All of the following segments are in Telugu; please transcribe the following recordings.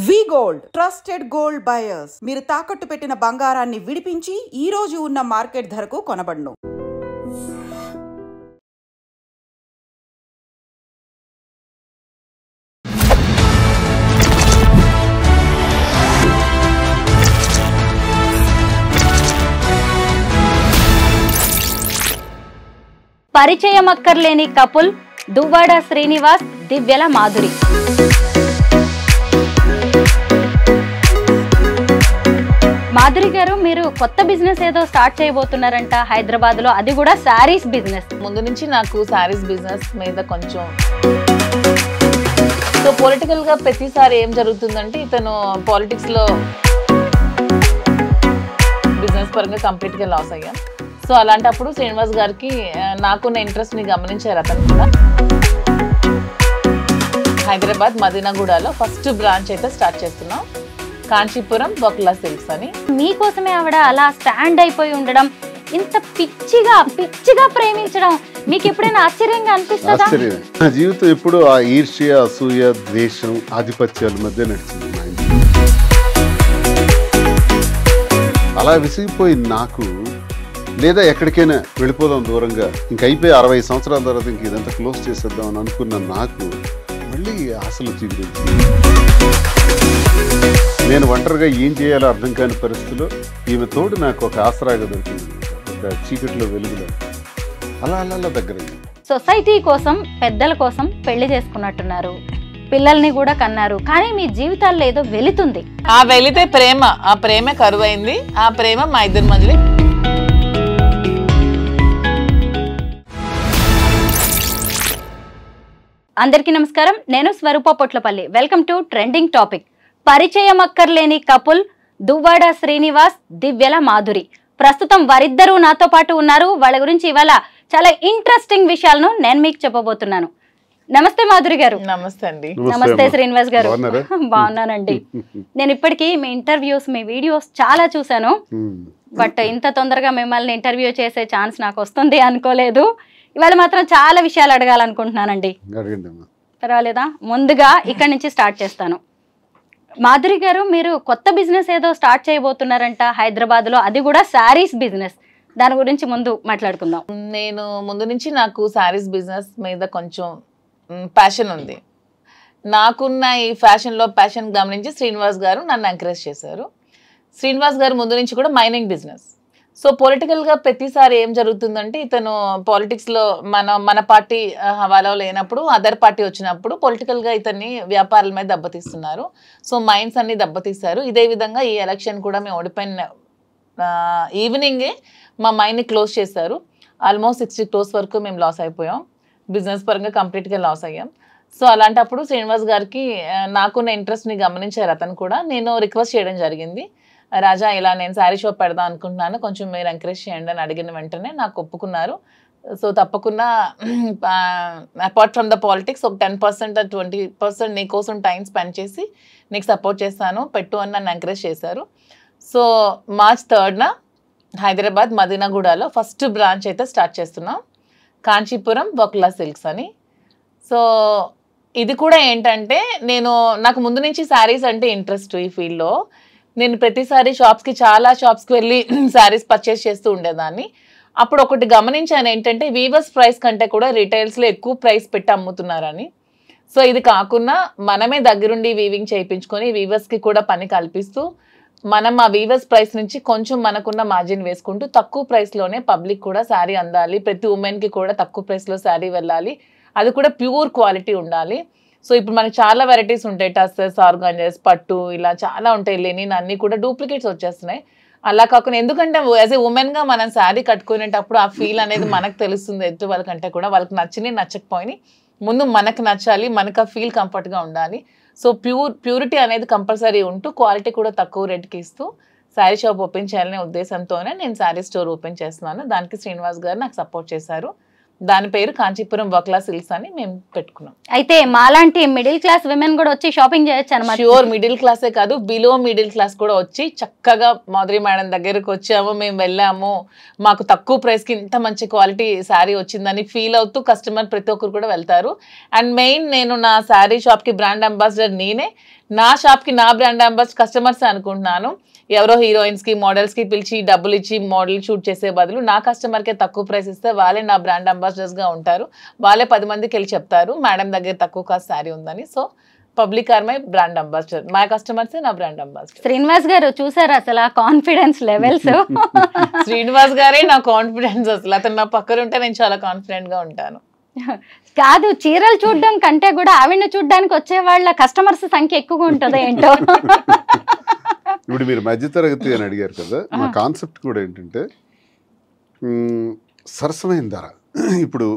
వి గోల్డ్ ట్రస్టెడ్ గోల్డ్ బయర్స్ మీరు తాకట్టు పెట్టిన బంగారాన్ని విడిపించి ఈ రోజు ఉన్న మార్కెట్ ధరకు కొనబడును. పరిచయం అక్కర్లేని కపుల్ దువ్వాడ శ్రీనివాస్, దివ్యల మాధురి. మాధురి గారు, మీరు కొత్త బిజినెస్ ఏదో స్టార్ట్ చేయబోతున్నారంట హైదరాబాద్ లో, అది కూడా శారీస్ బిజినెస్. ముందు నుంచి నాకు శారీస్ బిజినెస్ మీద కొంచెం సో పొలిటికల్ గా ప్రతిసారి ఏం జరుగుతుందంటే ఇతను పాలిటిక్స్ లో బిజినెస్ పరంగా కంప్లీట్ గా లాస్ అయ్యాం. సో అలాంటప్పుడు శ్రీనివాస్ గారికి నాకున్న ఇంట్రెస్ట్ ని గమనించారు. అతను కూడా హైదరాబాద్ మదీనాగూడలో ఫస్ట్ బ్రాంచ్ అయితే స్టార్ట్ చేస్తున్నాం, కాంచీపురం బొక్లా సిల్క్స్ అని. మీకోసమే ఆవిడ అలా స్టాండ్ అయిపోయి ఉండడం, ఇంత పిచ్చిగా ప్రేమించడం మీకు ఎప్పుడైనా ఆశ్చర్యంగా అనిపిస్తుందా? నా జీవితం ఎప్పుడు ఆ ఈర్ష్య, అసూయ, ద్వేషం, ఆధిపత్యాల మధ్య నడిచింది. అలా విసిగిపోయి నాకు, లేదా ఎక్కడికైనా వెళ్ళిపోదాం దూరంగా, ఇంక అయిపోయి 60 సంవత్సరాల తర్వాత ఇంక ఇదంతా క్లోజ్ చేసేద్దాం అని అనుకున్న నాకు మళ్ళీ ఆశలు చిగురించి నేను ఒంటరిగా ఏం చేయాలో అర్థం కాని పరిస్థితిలో ఈమె తోడు నాకు ఒక ఆసరాగా దొరికింది, ఒక చీకటిలో వెలుగులో. అలా దగ్గర సొసైటీ కోసం, పెద్దల కోసం పెళ్లి చేసుకున్నట్టున్నారు, పిల్లల్ని కూడా కన్నారు, కానీ మీ జీవితాల్లో ఏదో వెళుతుంది. ఆ వెళితే ప్రేమ, ఆ ప్రేమ కరువైంది. ఆ ప్రేమ మా ఇద్దరి మధ్యలో. అందరికీ నమస్కారం, నేను Swaroopa Potlapalli. Welcome to trending topic. పరిచయం అక్కర్లేని కపుల్ దువ్వాడ శ్రీనివాస్, దివ్యల మాధురి. ప్రస్తుతం వారిద్దరూ నాతో పాటు ఉన్నారు. వాళ్ళ గురించి ఇవాళ చాలా ఇంట్రెస్టింగ్ విషయాలను నేను మీకు చెప్పబోతున్నాను. నమస్తే మాధురి గారు. నమస్తే అండి. నమస్తే శ్రీనివాస్ గారు. బాగున్నానండి. నేను ఇప్పటికీ మీ ఇంటర్వ్యూస్, మీ వీడియోస్ చాలా చూశాను, బట్ ఇంత తొందరగా మిమ్మల్ని ఇంటర్వ్యూ చేసే ఛాన్స్ నాకు వస్తుంది అనుకోలేదు. ఇవాళ మాత్రం చాలా విషయాలు అడగాలనుకుంటున్నానండి. పర్వాలేదా? ముందుగా ఇక్కడి నుంచి స్టార్ట్ చేస్తాను. మాధురి గారు, మీరు కొత్త బిజినెస్ ఏదో స్టార్ట్ చేయబోతున్నారంట హైదరాబాద్ లో, అది కూడా శారీస్ బిజినెస్. దాని గురించి ముందు మాట్లాడుకుందాం. నేను ముందు నుంచి నాకు శారీస్ బిజినెస్ మీద కొంచెం ప్యాషన్ ఉంది. నాకున్న ఈ ఫ్యాషన్లో ప్యాషన్ గమనించి శ్రీనివాస్ గారు నన్ను ఎంకరేజ్ చేశారు. శ్రీనివాస్ గారు ముందు నుంచి కూడా మైనింగ్ బిజినెస్. సో పొలిటికల్గా ప్రతిసారి ఏం జరుగుతుందంటే ఇతను పాలిటిక్స్లో మన పార్టీ హవాలో లేనప్పుడు అదర్ పార్టీ వచ్చినప్పుడు పొలిటికల్గా ఇతన్ని వ్యాపారాల మీద దెబ్బతీస్తున్నారు. సో మైన్స్ అన్ని దెబ్బతీస్తారు. ఇదే విధంగా ఈ ఎలక్షన్ కూడా మేము ఓడిపోయిన ఈవినింగే మా మైన్ని క్లోజ్ చేశారు. ఆల్మోస్ట్ 60 crores వరకు మేము లాస్ అయిపోయాం. బిజినెస్ పరంగా కంప్లీట్గా లాస్ అయ్యాం. సో అలాంటప్పుడు శ్రీనివాస్ గారికి నాకున్న ఇంట్రెస్ట్ని గమనించారు. అతను కూడా నేను రిక్వెస్ట్ చేయడం జరిగింది, రాజా ఇలా నేను శారీ షాప్ పెడదాం అనుకుంటున్నాను, కొంచెం మీరు ఎంకరేజ్ చేయండి అని అడిగిన వెంటనే నాకు ఒప్పుకున్నారు. సో తప్పకుండా అపార్ట్ ఫ్రమ్ ద పాలిటిక్స్ ఒక 10% 20% నీ కోసం టైం స్పెండ్ చేసి నీకు సపోర్ట్ చేస్తాను, పెట్టు అని నన్ను ఎంకరేజ్ చేశారు. సో March 3rd హైదరాబాద్ మదీనాగూడలో ఫస్ట్ బ్రాంచ్ అయితే స్టార్ట్ చేస్తున్నాం, కాంచీపురం బొక్లా సిల్క్స్ అని. సో ఇది కూడా ఏంటంటే నాకు ముందు నుంచి శారీస్ అంటే ఇంట్రెస్ట్. ఈ ఫీల్డ్లో నేను ప్రతిసారి చాలా షాప్స్కి వెళ్ళి శారీస్ పర్చేస్ చేస్తూ ఉండేదాన్ని. అప్పుడు ఒకటి గమనించాను ఏంటంటే వీవర్స్ ప్రైస్ కంటే కూడా రిటైల్స్లో ఎక్కువ ప్రైస్ పెట్టి అమ్ముతున్నారని. సో ఇది కాకుండా మనమే దగ్గరుండి వీవింగ్ చేయించుకొని వీవర్స్కి కూడా పని కల్పిస్తూ మనం ఆ వీవర్స్ ప్రైస్ నుంచి కొంచెం మనకున్న మార్జిన్ వేసుకుంటూ తక్కువ ప్రైస్లోనే పబ్లిక్ కూడా శారీ అందాలి, ప్రతి ఉమెన్కి కూడా తక్కువ ప్రైస్లో శారీ వెళ్ళాలి, అది కూడా ప్యూర్ క్వాలిటీ ఉండాలి. సో ఇప్పుడు మనకి చాలా వెరైటీస్ ఉంటాయి, టస్సెస్, ఆర్గాంజెస్, పట్టు, ఇలా చాలా ఉంటాయి. లెనిన్ అన్నీ కూడా డూప్లికేట్స్ వచ్చేస్తున్నాయి. అలా కాకుండా ఎందుకంటే యాజ్ ఏ ఉమెన్గా మనం శారీ కట్టుకునేటప్పుడు ఆ ఫీల్ అనేది మనకు తెలుస్తుంది. ఎదుటి వాళ్ళకంటే కూడా వాళ్ళకి నచ్చకపోయినాయి, ముందు మనకు నచ్చాలి, మనకు ఆ ఫీల్ కంఫర్ట్గా ఉండాలి. సో ప్యూరిటీ అనేది కంపల్సరీ ఉంటూ క్వాలిటీ కూడా తక్కువ రేట్కి ఇస్తూ శారీ షాప్ ఓపెన్ చేయాలనే ఉద్దేశంతోనే నేను శారీ స్టోర్ ఓపెన్ చేస్తున్నాను. దానికి శ్రీనివాస్ గారు నాకు సపోర్ట్ చేశారు. దాని పేరు కాంచీపురం బొక్లా సిల్క్స్ అని మేము పెట్టుకున్నాం. అయితే మాలాంటి మిడిల్ క్లాస్ విమెన్ కూడా వచ్చి షాపింగ్ చేయొచ్చు అన్నమాట. ష్యూర్, మిడిల్ క్లాసే కాదు, బిలో మిడిల్ క్లాస్ కూడా వచ్చి చక్కగా మాధురి మేడం దగ్గరకు వచ్చాము, మేము వెళ్ళాము, మాకు తక్కువ ప్రైస్కి ఇంత మంచి క్వాలిటీ శారీ వచ్చిందని ఫీల్ అవుతూ కస్టమర్ ప్రతి ఒక్కరు కూడా వెళ్తారు. అండ్ మెయిన్ నేను నా శారీ షాప్కి బ్రాండ్ అంబాసిడర్ నేనే. నా షాప్కి నా బ్రాండ్ అంబాసిడర్ కస్టమర్స్ అనుకుంటున్నాను. ఎవరో హీరోయిన్స్కి మోడల్స్కి పిలిచి డబ్బులు ఇచ్చి మోడల్ షూట్ చేసే బదులు నా కస్టమర్కే తక్కువ ప్రైస్ ఇస్తే వాళ్ళే నా బ్రాండ్ అంబాసిడర్స్గా ఉంటారు. వాళ్ళే 10 మందికి వెళ్ళి చెప్తారు మేడం దగ్గర తక్కువ కాస్ట్ శారీ ఉందని. So public are my brand ambassador, my customers నా బ్రాండ్ అంబాసిడర్. శ్రీనివాస్ గారు చూసారు అసలు ఆ కాన్ఫిడెన్స్ లెవెల్స్. శ్రీనివాస్ గారే నా కాన్ఫిడెన్స్. అసలు అతను నా పక్కన ఉంటే నేను చాలా కాన్ఫిడెంట్ గా ఉంటాను. కాదు, చీరలు చూడడం కంటే కూడా ఆవిడని చూడడానికి వచ్చే వాళ్ళ కస్టమర్స్ సంఖ్య ఎక్కువగా ఉంటుందో ఏంటో. ఇప్పుడు మీరు మధ్యతరగతి అని అడిగారు కదా, మా కాన్సెప్ట్ కూడా ఏంటంటే సరసమైన ధర. ఇప్పుడు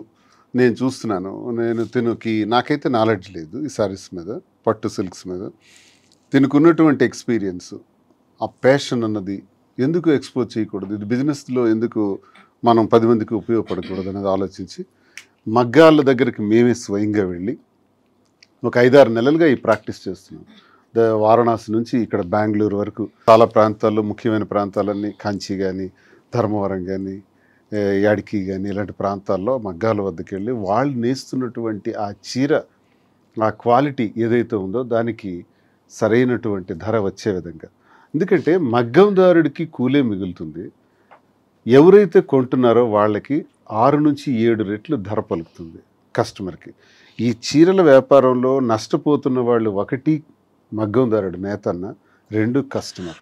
నేను చూస్తున్నాను, తినుకి నాకైతే నాలెడ్జ్ లేదు ఈ సారీస్ మీద, పట్టు సిల్క్స్ మీద. తినుకున్నటువంటి ఎక్స్పీరియన్స్, ఆ ప్యాషన్ అన్నది ఎందుకు ఎక్స్పోజ్ చేయకూడదు, ఇది బిజినెస్లో ఎందుకు మనం 10 మందికి ఉపయోగపడకూడదు అనేది ఆలోచించి మగ్గాళ్ళ దగ్గరికి మేమే స్వయంగా వెళ్ళి ఒక 5-6 నెలలుగా ఈ ప్రాక్టీస్ చేస్తున్నాం. వారణాసి నుంచి ఇక్కడ బెంగళూరు వరకు చాలా ప్రాంతాల్లో, ముఖ్యమైన ప్రాంతాలన్నీ కాంచి కానీ, ధర్మవరం కానీ, యాడికి కానీ ఇలాంటి ప్రాంతాల్లో మగ్గాల వద్దకు వెళ్ళి వాళ్ళు నేస్తున్నటువంటి ఆ చీర, ఆ క్వాలిటీ ఏదైతే ఉందో దానికి సరైనటువంటి ధర వచ్చే విధంగా. ఎందుకంటే మగ్గందారుడికి కూలే మిగులుతుంది, ఎవరైతే కొంటున్నారో వాళ్ళకి 6 నుంచి 7 రెట్లు ధర పలుకుతుంది కస్టమర్కి. ఈ చీరల వ్యాపారంలో నష్టపోతున్న వాళ్ళు 1 మగ్గందారుడు నేతన్న, 2 కస్టమర్.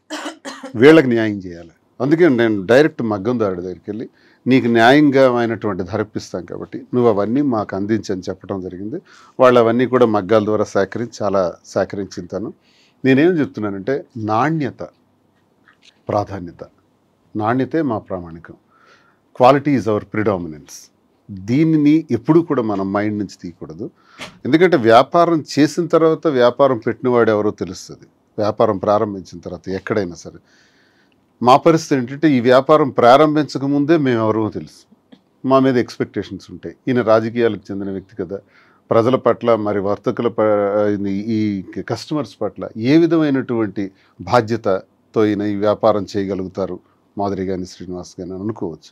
వీళ్ళకి న్యాయం చేయాలి. అందుకే నేను డైరెక్ట్ మగ్గందారుడి దగ్గరికి వెళ్ళి నీకు న్యాయంగా అయినటువంటి ధర ఇప్పిస్తాం కాబట్టి నువ్వు అవన్నీ మాకు అందించని చెప్పడం జరిగింది. వాళ్ళు అవన్నీ కూడా మగ్గాల ద్వారా చాలా సేకరించుతాను. నేనేం చెప్తున్నానంటే నాణ్యత ప్రాధాన్యత, నాణ్యతే మా ప్రామాణికం. Quality is our predominance. దీనిని ఎప్పుడూ కూడా మనం మైండ్ నుంచి తీయకూడదు. ఎందుకంటే వ్యాపారం చేసిన తర్వాత వ్యాపారం పెట్టినవాడు ఎవరో తెలుస్తుంది, వ్యాపారం ప్రారంభించిన తర్వాత ఎక్కడైనా సరే. మా పరిస్థితి ఏంటంటే ఈ వ్యాపారం ప్రారంభించకముందే మేము ఎవరో తెలుసు, మా మీద ఎక్స్పెక్టేషన్స్ ఉంటాయి. ఈయన రాజకీయాలకు చెందిన వ్యక్తి కదా, ప్రజల పట్ల మరి వర్తకుల ఈ కస్టమర్స్ పట్ల ఏ విధమైనటువంటి బాధ్యతతో ఈయన ఈ వ్యాపారం చేయగలుగుతారు మాధురి కానీ శ్రీనివాస్ కానీ అనుకోవచ్చు.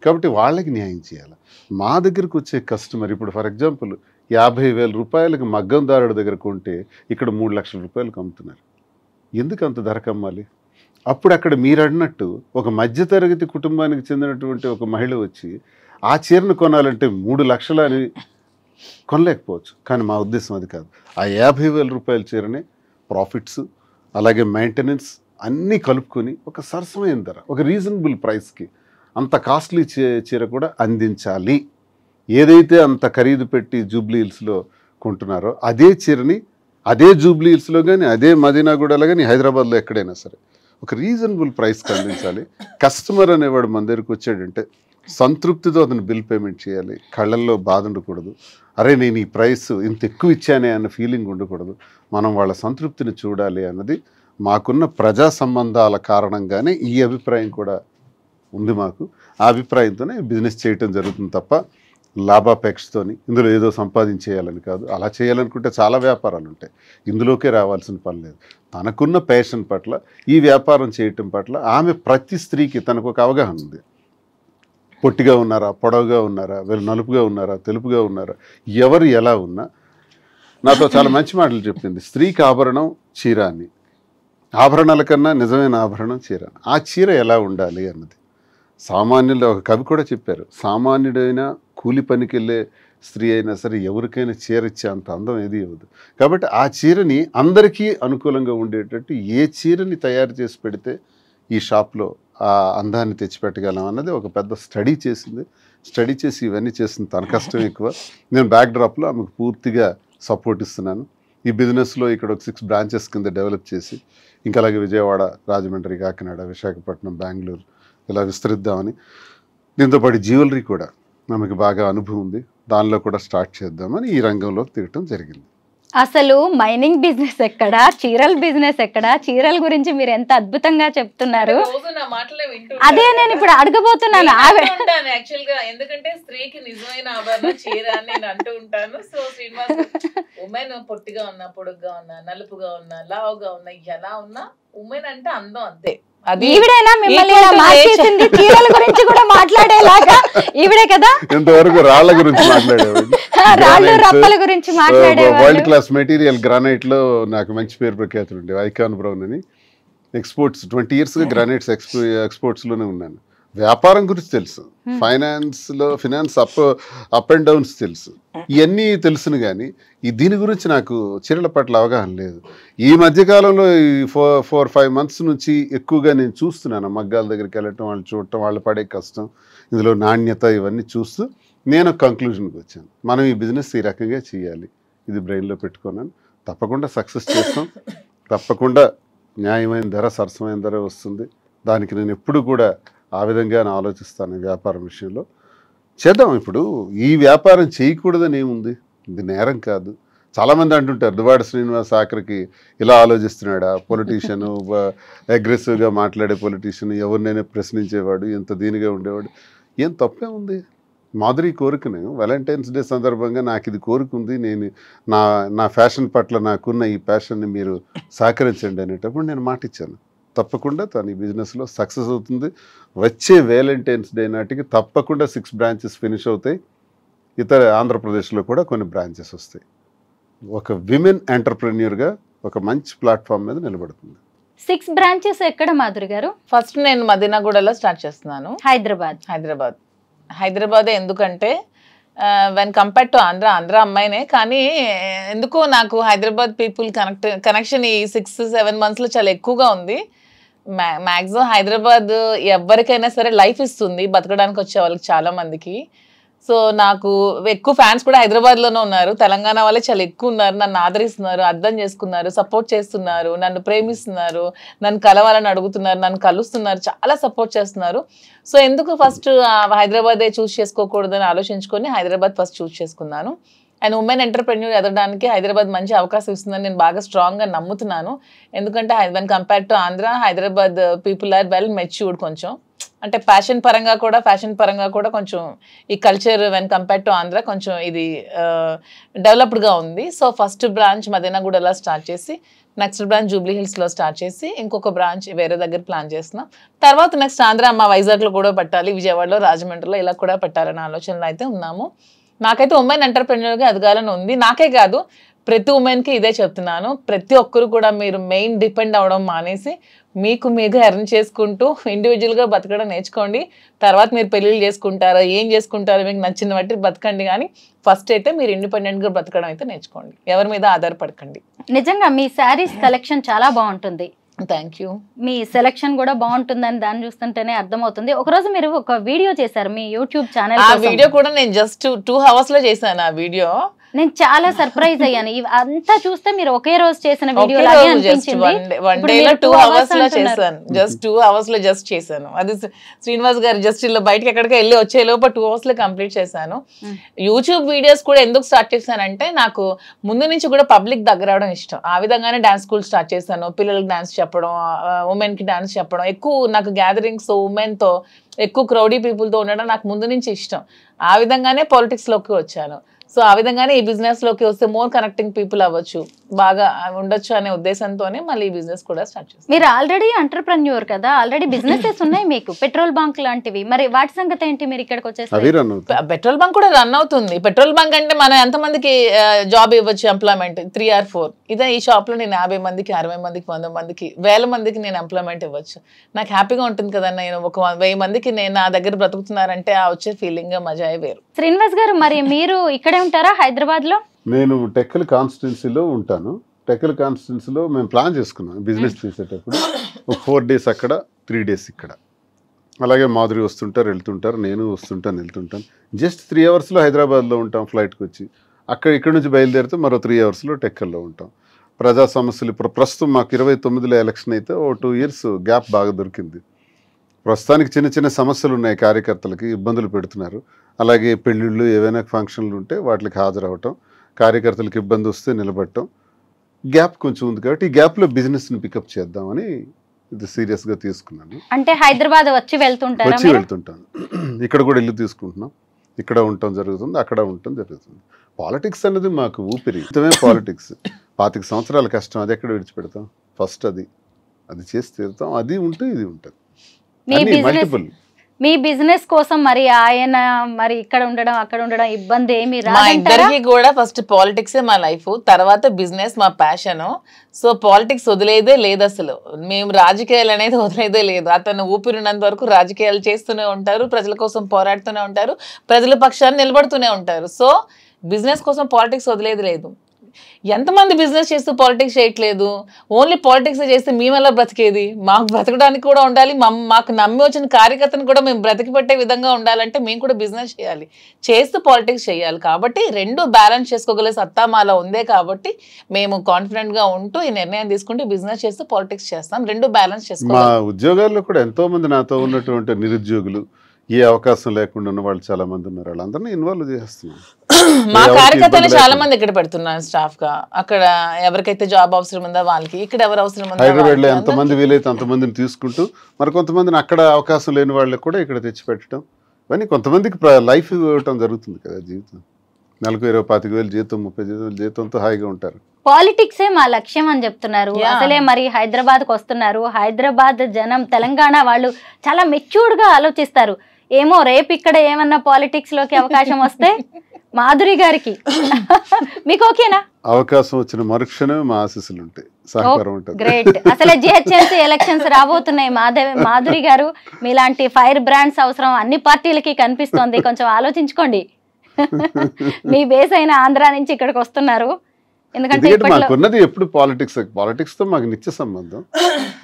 కాబట్టి వాళ్ళకి న్యాయం చేయాలి. మా దగ్గరకు వచ్చే కస్టమర్ ఇప్పుడు ఫర్ ఎగ్జాంపుల్ 50,000 రూపాయలకు మగ్గందారుడి దగ్గర కొంటే ఇక్కడ 3 లక్షల రూపాయలకు అమ్ముతున్నారు. ఎందుకు అంత ధరకు అమ్మాలి? అప్పుడు అక్కడ మీరు అన్నట్టు ఒక మధ్యతరగతి కుటుంబానికి చెందినటువంటి ఒక మహిళ వచ్చి ఆ చీరను కొనాలంటే 3 లక్షలు అని కొనలేకపోవచ్చు. కానీ మా ఉద్దేశం అది కాదు. ఆ 50,000 రూపాయల చీరనే ప్రాఫిట్స్ అలాగే మెయింటెనెన్స్ అన్నీ కలుపుకొని ఒక సరసమైన ధర, ఒక రీజనబుల్ ప్రైస్కి అంత కాస్ట్లీ చీర కూడా అందించాలి. ఏదైతే అంత ఖరీదు పెట్టి జూబ్లీ హిల్స్లో కొంటున్నారో అదే చీరని అదే జూబ్లీ హిల్స్లో కానీ, అదే మదీనాగూడలో కానీ, హైదరాబాద్లో ఎక్కడైనా సరే ఒక రీజనబుల్ ప్రైస్కి అందించాలి. కస్టమర్ అనేవాడు మన దగ్గరికి వచ్చాడంటే సంతృప్తితో అతను బిల్ పేమెంట్ చేయాలి. కళ్ళల్లో బాధ ఉండకూడదు, అరే నేను ఈ ప్రైస్ ఇంత ఎక్కువ ఇచ్చానే అన్న ఫీలింగ్ ఉండకూడదు. మనం వాళ్ళ సంతృప్తిని చూడాలి అన్నది మాకున్న ప్రజా సంబంధాల కారణంగానే ఈ అభిప్రాయం కూడా ఉంది మాకు. ఆ అభిప్రాయంతోనే బిజినెస్ చేయటం జరుగుతుంది తప్ప లాభాపేక్షతోని ఇందులో ఏదో సంపాదించేయాలని కాదు. అలా చేయాలనుకుంటే చాలా వ్యాపారాలు ఉంటాయి, ఇందులోకే రావాల్సిన పని లేదు. తనకున్న ప్యాషన్ పట్ల, ఈ వ్యాపారం చేయటం పట్ల ఆమె ప్రతి స్త్రీకి తనకు ఒక అవగాహన ఉంది. పొట్టిగా ఉన్నారా, పొడవుగా ఉన్నారా, వీళ్ళు నలుపుగా ఉన్నారా, తెలుపుగా ఉన్నారా, ఎవరు ఎలా ఉన్నా నాతో చాలా మంచి మాటలు చెప్పింది. స్త్రీకి ఆభరణం చీర అని, ఆభరణాల కన్నా నిజమైన ఆభరణం చీర. ఆ చీర ఎలా ఉండాలి అన్నది సామాన్యులు, ఒక కవి కూడా చెప్పారు, సామాన్యుడైనా కూలి పనికి వెళ్ళే స్త్రీ అయినా సరే ఎవరికైనా చీర ఇచ్చే అంత అందం ఏది ఇవ్వదు. కాబట్టి ఆ చీరని అందరికీ అనుకూలంగా ఉండేటట్టు ఏ చీరని తయారు చేసి పెడితే ఈ షాప్లో ఆ అందాన్ని తెచ్చిపెట్టగలం అన్నది ఒక పెద్ద స్టడీ చేసింది. స్టడీ చేసి ఇవన్నీ చేసింది తన కష్టం ఎక్కువ. నేను బ్యాక్డ్రాప్లో ఆమెకు పూర్తిగా సపోర్ట్ ఇస్తున్నాను. ఈ బిజినెస్లో ఇక్కడ ఒక 6 బ్రాంచెస్ కింద డెవలప్ చేసి ఇంకా అలాగే విజయవాడ, రాజమండ్రి, కాకినాడ, విశాఖపట్నం, బెంగళూరు ఇలా విస్తరిద్దామని, దీంతో పాటు జ్యువెలరీ కూడా మనకి బాగా అనుభవం ఉంది, దానిలో కూడా స్టార్ట్ చేద్దామని ఈ రంగంలోకి దిగటం జరిగింది. అసలు మైనింగ్ బిజినెస్ ఎక్కడ, చీరల బిజినెస్ ఎక్కడ, చీరల గురించి మీరు ఎంత అద్భుతంగా చెప్తున్నారు. అదే నేను ఇప్పుడు అడగబోతున్నాను. యాక్చువల్గా ఎందుకంటే స్త్రీకి నిజమైన ఆభరణం చీర అని నేను అంటూ ఉంటాను. సో శ్రీనివాస్ ఉమెన్ పొట్టిగా ఉన్నా, పొడుగ్గా ఉన్నా, నలుపుగా ఉన్నా, లావుగా ఉన్నా, ఎలా ఉన్నా ఉమెన్ అంటే అందం అంతే. అది ఈవిడైనా మిమ్మల్ని ఇలా మార్చేసింది, చీరల గురించి కూడా మాట్లాడేలాగా ఈవిడే కదా. ఇంతవరకు రాళ్ల గురించి మాట్లాడేవాడు, రాళ్ళు రప్పల గురించి మాట్లాడేవాళ్ళు. వరల్డ్ క్లాస్ మెటీరియల్ గ్రానైట్ లో నాకు మంచి పేరు ప్రఖ్యాతులు ఉండే ఐకాన్ బ్రౌన్ అని. ఎక్స్పోర్ట్స్ 20 years గా గ్రానైట్స్ ఎక్స్పోర్ట్స్ లోనే ఉన్నాను. వ్యాపారం గురించి తెలుసు, ఫినాన్స్ అప్ అండ్ డౌన్స్ తెలుసు, ఇవన్నీ తెలుసును. కానీ దీని గురించి నాకు చీరల పట్ల అవగాహన లేదు. ఈ మధ్యకాలంలో ఈ 4-5 months నుంచి ఎక్కువగా నేను చూస్తున్నాను. మగ్గాల దగ్గరికి వెళ్ళటం, వాళ్ళు చూడటం, వాళ్ళు పడే కష్టం, ఇందులో నాణ్యత, ఇవన్నీ చూస్తూ నేను ఒక కంక్లూజన్కి వచ్చాను. మనం ఈ బిజినెస్ ఈ రకంగా చేయాలి, ఇది బ్రెయిన్లో పెట్టుకున్నాను. తప్పకుండా సక్సెస్ చేస్తాం, తప్పకుండా న్యాయమైన ధర, సరసమైన ధర వస్తుంది. దానికి నేను ఎప్పుడు కూడా ఆ విధంగా ఆలోచిస్తాను. వ్యాపారం విషయంలో చేద్దాం. ఇప్పుడు ఈ వ్యాపారం చేయకూడదని ఏముంది, ఇది నేరం కాదు. చాలామంది అంటుంటారు దువ్వాడ శ్రీనివాస్ ఆఖరికి ఇలా ఆలోచిస్తున్నాడా, పొలిటీషియన్, అగ్రెసివ్గా మాట్లాడే పొలిటీషియన్, ఎవరినైనా ప్రశ్నించేవాడు, ఎంత దీనిగా ఉండేవాడు. ఏం తప్పే ఉంది? మాధురి కోరికను వాలంటైన్స్ డే సందర్భంగా నాకు ఇది కోరుకుంది, నేను నా ఫ్యాషన్ పట్ల నాకున్న ఈ ప్యాషన్ని మీరు సహకరించండి అనేటప్పుడు నేను మాట ఇచ్చాను. తప్పకుండా తను ఈ బిజినెస్లో సక్సెస్ అవుతుంది. వచ్చే వాలంటైన్స్ డే నాటికి తప్పకుండా 6 branches ఫినిష్ అవుతాయి. ఇతర ఆంధ్రప్రదేశ్లో కూడా కొన్ని బ్రాంచెస్ వస్తాయి. ఒక విమెన్ ఎంటర్ప్రెన్యూర్గా ఒక మంచి ప్లాట్ఫామ్ మీద నిలబడుతుంది. 6 branches ఎక్కడ మాధురి గారు? ఫస్ట్ నేను మదీనాగూడలో స్టార్ట్ చేస్తున్నాను. హైదరాబాద్ ఎందుకంటే వెన్ కంపేర్డ్ టు ఆంధ్ర అమ్మాయినే, కానీ ఎందుకో నాకు హైదరాబాద్ పీపుల్ కనెక్షన్ ఈ 6-7 monthsలో చాలా ఎక్కువగా ఉంది. మ్యాక్సిమం హైదరాబాద్ ఎవరికైనా సరే లైఫ్ ఇస్తుంది, బతకడానికి వచ్చే వాళ్ళకి చాలా మందికి. సో నాకు ఎక్కువ ఫ్యాన్స్ కూడా హైదరాబాద్లోనే ఉన్నారు. తెలంగాణ వాళ్ళే చాలా ఎక్కువ ఉన్నారు. నన్ను ఆదరిస్తున్నారు, అర్థం చేసుకున్నారు, సపోర్ట్ చేస్తున్నారు, నన్ను ప్రేమిస్తున్నారు, నన్ను కలవాలని అడుగుతున్నారు, నన్ను కలుస్తున్నారు, చాలా సపోర్ట్ చేస్తున్నారు. సో ఎందుకు ఫస్ట్ హైదరాబాదే చూస్ చేసుకోకూడదని ఆలోచించుకొని హైదరాబాద్ ఫస్ట్ చూస్ చేసుకున్నాను. అండ్ ఉమెన్ ఎంటర్ప్రెన్యూర్ ఎదగడానికి హైదరాబాద్ మంచి అవకాశం ఇస్తుందని నేను బాగా స్ట్రాంగ్గా నమ్ముతున్నాను. ఎందుకంటే when compared to Andhra, Hyderabad people are well matured. కొంచెం అంటే ఫ్యాషన్ పరంగా కూడా కొంచెం ఈ culture when compared to Andhra కొంచెం ఇది డెవలప్డ్గా ఉంది. సో ఫస్ట్ బ్రాంచ్ మదీనాగూడలో స్టార్ట్ చేసి, నెక్స్ట్ బ్రాంచ్ జూబ్లీ హిల్స్లో స్టార్ట్ చేసి, ఇంకొక బ్రాంచ్ వేరే దగ్గర ప్లాన్ చేస్తున్నాం. తర్వాత నెక్స్ట్ ఆంధ్ర వైజాగ్లో కూడా పెట్టాలి, విజయవాడలో, రాజమండ్రిలో ఇలా కూడా పెట్టాలనే ఆలోచనలో అయితే ఉన్నాము. నాకైతే ఉమెన్ ఎంటర్ప్రెన్యూర్గా ఎదగాలని ఉంది. నాకే కాదు, ప్రతి ఉమెన్కి ఇదే చెప్తున్నాను. ప్రతి ఒక్కరు కూడా మీరు మెయిన్ డిపెండ్ అవ్వడం మానేసి మీకు ఎర్న్ చేసుకుంటూ ఇండివిజువల్గా బతకడం నేర్చుకోండి. తర్వాత మీరు పెళ్ళిళ్ళు చేసుకుంటారో ఏం చేసుకుంటారో మీకు నచ్చిన బట్టి బతకండి, కానీ ఫస్ట్ అయితే మీరు ఇండిపెండెంట్గా బతకడం అయితే నేర్చుకోండి, ఎవరి మీద ఆధారపడకండి. నిజంగా మీ శారీస్ కలెక్షన్ చాలా బాగుంటుంది. Thank you. మీ సెలెక్షన్ కూడా బాగుంటుందని దాన్ని చూస్తుంటేనే అర్థమవుతుంది. ఒకరోజు మీరు ఒక వీడియో చేశారు మీ యూట్యూబ్ ఛానల్. ఆ వీడియో కూడా నేను జస్ట్ 2 hours చేశాను. ఆ వీడియో నేను చాలా సర్ప్రైజ్ అయ్యాను. అంతా చూస్తే మీరు ఒకే రోజు చేసిన వీడియో లాగే అనిపించింది. 2 hours చేశాను, జస్ట్ 2 hours జస్ట్ చేశాను. అది శ్రీనివాస్ గారు జస్ట్ ఇలా బయటకి ఎక్కడికి వెళ్ళి వచ్చే లోపు 2 hours కంప్లీట్ చేశాను. యూట్యూబ్ వీడియోస్ కూడా ఎందుకు స్టార్ట్ చేశానంటే నాకు ముందు నుంచి కూడా పబ్లిక్ దగ్గర అవడం ఇష్టం. ఆ విధంగానే డాన్స్ స్కూల్ స్టార్ట్ చేశాను. పిల్లలకి డాన్స్ చెప్పడం, ఉమెన్ కి డాన్స్ చెప్పడం, ఎక్కువ నాకు గ్యాదరింగ్స్ ఉమెన్ తో ఎక్కువ క్రౌడీ పీపుల్తో ఉండడం నాకు ముందు నుంచి ఇష్టం. ఆ విధంగానే పాలిటిక్స్ లోకి వచ్చాను. సో ఆ విధంగానే ఈ బిజినెస్ లోకి వస్తే మోర్ కనెక్టింగ్ పీపుల్ అవ్వచ్చు, బాగా ఉండొచ్చు అనే ఉద్దేశంతోనే మళ్ళీ ఈ బిజినెస్ కూడా స్టార్ట్ చేస్తాను. మీరు ఆల్రెడీ ఎంటర్ప్రెన్యూర్ కదా, ఆల్రెడీ బిజినెసెస్ ఉన్నాయి మీకు, పెట్రోల్ బంక్ లాంటివి. మరి వాటి సంగతి ఏంటి? మీరు ఇక్కడికి వచ్చేసి పెట్రోల్ బంక్ కూడా రన్ అవుతుంది. పెట్రోల్ బంక్ అంటే మనం ఎంతమందికి జాబ్ ఇవ్వచ్చు, ఎంప్లాయ్మెంట్ 3 or 4. ఇదే ఈ షాప్ లో నేను 50 మందికి, 60 మందికి, 100 మందికి, 1000 మందికి నేను ఎంప్లాయ్మెంట్ ఇవ్వచ్చు. నాకు హ్యాపీగా ఉంటుంది కదా. నేను ఒక 1000 మందికి నేను నా దగ్గర బ్రతుకుతున్నారంటే ఆ వచ్చే ఫీలింగ్ మజాయే వేరు. శ్రీనివాస్ గారు, మరి మీరు ఇక్కడే ఉంటారా హైదరాబాద్ లో? నేను టెక్కల్ కాన్స్టిట్యున్సీలో ఉంటాను. టెక్కల్ కాన్స్టిట్యున్సీలో మేము ప్లాన్ చేసుకున్నాం బిజినెస్ చేసేటప్పుడు. 4 days అక్కడ, 3 days ఇక్కడ. అలాగే మాధురి వస్తుంటారు వెళ్తుంటారు, నేను వస్తుంటాను వెళ్తుంటాను. జస్ట్ 3 hours హైదరాబాద్లో ఉంటాం ఫ్లైట్కి వచ్చి. ఇక్కడ నుంచి బయలుదేరితే మరో 3 hours టెక్కల్లో ఉంటాం. ప్రజా సమస్యలు ఇప్పుడు ప్రస్తుతం మాకు 29లో ఎలక్షన్ అయితే 2 years గ్యాప్ బాగా దొరికింది. ప్రస్తుతానికి చిన్న చిన్న సమస్యలు ఉన్నాయి, కార్యకర్తలకి ఇబ్బందులు పెడుతున్నారు. అలాగే పెళ్ళిళ్ళు ఏవైనా ఫంక్షన్లు ఉంటే వాటికి హాజరవటం, కార్యకర్తలకు ఇబ్బంది వస్తే నిలబడటం, గ్యాప్ కొంచెం ఉంది. కాబట్టి ఈ గ్యాప్లో బిజినెస్ని పికప్ చేద్దామని ఇది సీరియస్గా తీసుకున్నాను. అంటే హైదరాబాద్ వచ్చి వెళ్తుంటాను. ఇక్కడ కూడా ఇల్లు తీసుకుంటున్నాం, ఇక్కడ ఉండటం జరుగుతుంది, అక్కడ ఉండటం జరుగుతుంది. పాలిటిక్స్ అనేది మాకు ఊపిరి, ఇంతమే పాలిటిక్స్. 25 సంవత్సరాల కష్టం, అది ఎక్కడ విడిచిపెడతాం? ఫస్ట్ అది అది చేసి తీరుతాం. అది ఉంటే ఇది ఉంటుంది. మీ బిజినెస్ మీ బిజినెస్ కోసం మరి ఆయన మరి ఇక్కడ ఉండడం అక్కడ ఉండడం ఇబ్బంది ఏమి మా ఇద్దరికి కూడా ఫస్ట్ పాలిటిక్సే మా లైఫ్, తర్వాత బిజినెస్ మా ప్యాషన్. సో పాలిటిక్స్ వదిలేదే లేదు అసలు. మేము రాజకీయాలు అనేది వదిలేదే లేదు. అతను ఊపిరినంత వరకు రాజకీయాలు చేస్తూనే ఉంటారు, ప్రజల కోసం పోరాడుతూనే ఉంటారు, ప్రజల పక్షాన్ని నిలబడుతూనే ఉంటారు. సో బిజినెస్ కోసం పాలిటిక్స్ వదిలేది లేదు. ఎంతమంది బిజినెస్ చేస్తూ పాలిటిక్స్ చేయట్లేదు, ఓన్లీ పాలిటిక్స్ చేస్తే మేము ఎలా బ్రతికేది? మాకు బ్రతకడానికి కూడా ఉండాలి, మాకు నమ్మి వచ్చిన కార్యకర్తను కూడా మేము బ్రతికి పెట్టే విధంగా ఉండాలంటే మేము కూడా బిజినెస్ చేయాలి, చేస్తూ పాలిటిక్స్ చేయాలి. కాబట్టి రెండు బ్యాలెన్స్ చేసుకోగల సత్తా మాలో ఉందే కాబట్టి మేము కాన్ఫిడెంట్ గా ఉంటూ ఈ నిర్ణయం తీసుకుంటూ బిజినెస్ చేస్తూ పాలిటిక్స్ చేస్తాం. రెండు బ్యాలెన్స్ చేసుకోవాలి. మా ఉద్యోగాల్లో కూడా ఎంతో మంది నాతో ఉన్నటువంటి నిరుద్యోగులు, ఏ అవకాశం లేకుండా ఉన్న వాళ్ళు చాలా మంది ఉన్నారు. వాళ్ళందరినీ ఇన్వాల్వ్ చేస్తున్నాం. మా కార్యకర్తలు చాలా మంది ఇక్కడ పెడుతున్నారు స్టాఫ్ గా. అక్కడ ఎవరికైతే జాబ్ అవసరం ఉందో వాళ్ళకి, ఇక్కడ ఎవరు అవసరం ఉందో హైదరాబాద్ లో ఎంతమంది వీలైతే అంతమందిని తీసుకుంటూ మరి కొంతమందిని అక్కడ అవకాశం లేని వాళ్ళకి కూడా ఇక్కడ తెచ్చిపెట్టడం, ఇవన్నీ కొంతమందికి లైఫ్ ఇవ్వటం జరుగుతుంది కదా. జీవితం నెలకు 20-25,000 జీతం, 30,000 జీతంతో హాయిగా ఉంటారు. పాలిటిక్సే మా లక్ష్యం అని చెప్తున్నారు. అసలే మరి హైదరాబాద్కి వస్తున్నారు. హైదరాబాద్ జనం, తెలంగాణ వాళ్ళు చాలా మెచ్యూర్డ్ గా ఆలోచిస్తారు. ఏమో రేపు ఇక్కడ ఏమన్నా పాలిటిక్స్ లోకి అవకాశం వస్తే మాధురి గారికి మీకు ఓకేనా? అవకాశం వచ్చిన మరుక్షణమే మా ఆశీస్సులు ఉంటాయి, సహకారం ఉంటుంది. గ్రేట్. అసలు జిహెచ్ఎంసీ ఎలక్షన్స్ రాబోతున్నాయి. మాధురి గారు మీలాంటి ఫైర్ బ్రాండ్స్ అవసరం అన్ని పార్టీలకి కనిపిస్తోంది. కొంచెం ఆలోచించుకోండి. మీ బేస్ అయిన ఆంధ్ర నుంచి ఇక్కడికి వస్తున్నారు. ఎందుకంటే మాకున్నది ఎప్పుడు పాలిటిక్స్ తో మాకు నిత్య సంబంధం,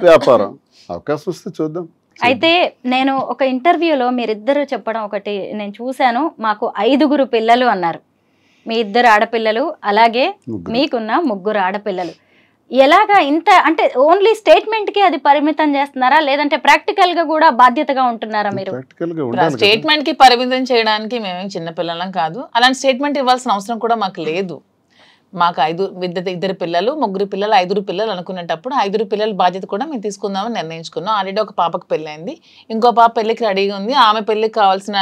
వ్యాపారం. అవకాశం వస్తే చూద్దాం. అయితే నేను ఒక ఇంటర్వ్యూలో మీరిద్దరు చెప్పడం ఒకటి నేను చూశాను. మాకు 5 పిల్లలు అన్నారు. మీ 2 ఆడపిల్లలు, అలాగే మీకున్న 3 ఆడపిల్లలు. ఎలాగా ఇంత అంటే ఓన్లీ స్టేట్మెంట్ కి అది పరిమితం చేస్తున్నారా, లేదంటే ప్రాక్టికల్ గా కూడా బాధ్యతగా ఉంటున్నారా మీరు? స్టేట్మెంట్ కి పరిమితం చేయడానికి మేమేం చిన్నపిల్లలం కాదు. అలాంటి స్టేట్మెంట్ ఇవ్వాల్సిన అవసరం కూడా మాకు లేదు. మాకు 2 పిల్లలు, 3 పిల్లలు, 5 పిల్లలు అనుకునేటప్పుడు 5 పిల్లల బాధ్యత కూడా మేము తీసుకుందామని నిర్ణయించుకున్నాం. ఆల్రెడీ ఒక పాపకు పెళ్ళైంది, ఇంకో పాప పెళ్ళికి రెడీగా ఉంది. ఆమె పెళ్ళికి కావాల్సిన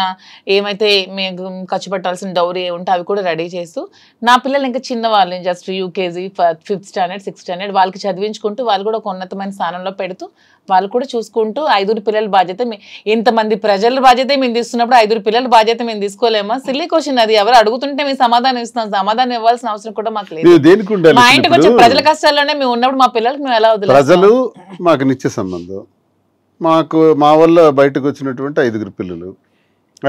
ఏమైతే మేము ఖర్చు పెట్టాల్సిన డౌరీ ఉంటే అవి కూడా రెడీ చేస్తూ, నా పిల్లలు ఇంకా చిన్నవాళ్ళు, just UKG, 5th standard, 6th standard, వాళ్ళకి చదివించుకుంటూ వాళ్ళు కూడా ఒక ఉన్నతమైన స్థానంలో పెడుతూ వాళ్ళు కూడా చూసుకుంటూ 5 పిల్లల బాధ్యత, ఇంతమంది ప్రజల బాధ్యత మేము తీసుకున్నప్పుడు 5 పిల్లల బాధ్యత మేము తీసుకోలేమా? సిల్లీ క్వశ్చన్ అది. ఎవరు అడుగుతుంటే మేము సమాధానం ఇస్తాం. సమాధానం ఇవ్వాల్సిన అవసరం కూడా మాకు లేదు. మా ఇంటికి వచ్చే ప్రజల కష్టాల్లోనే మేము ఉన్నప్పుడు మా పిల్లలకి మేము ఎలా వదిలేస్తాం? ప్రజలు మాకు నిత్య సంబంధం. మా వల్ల బయటకు వచ్చినటువంటి 5 పిల్లలు,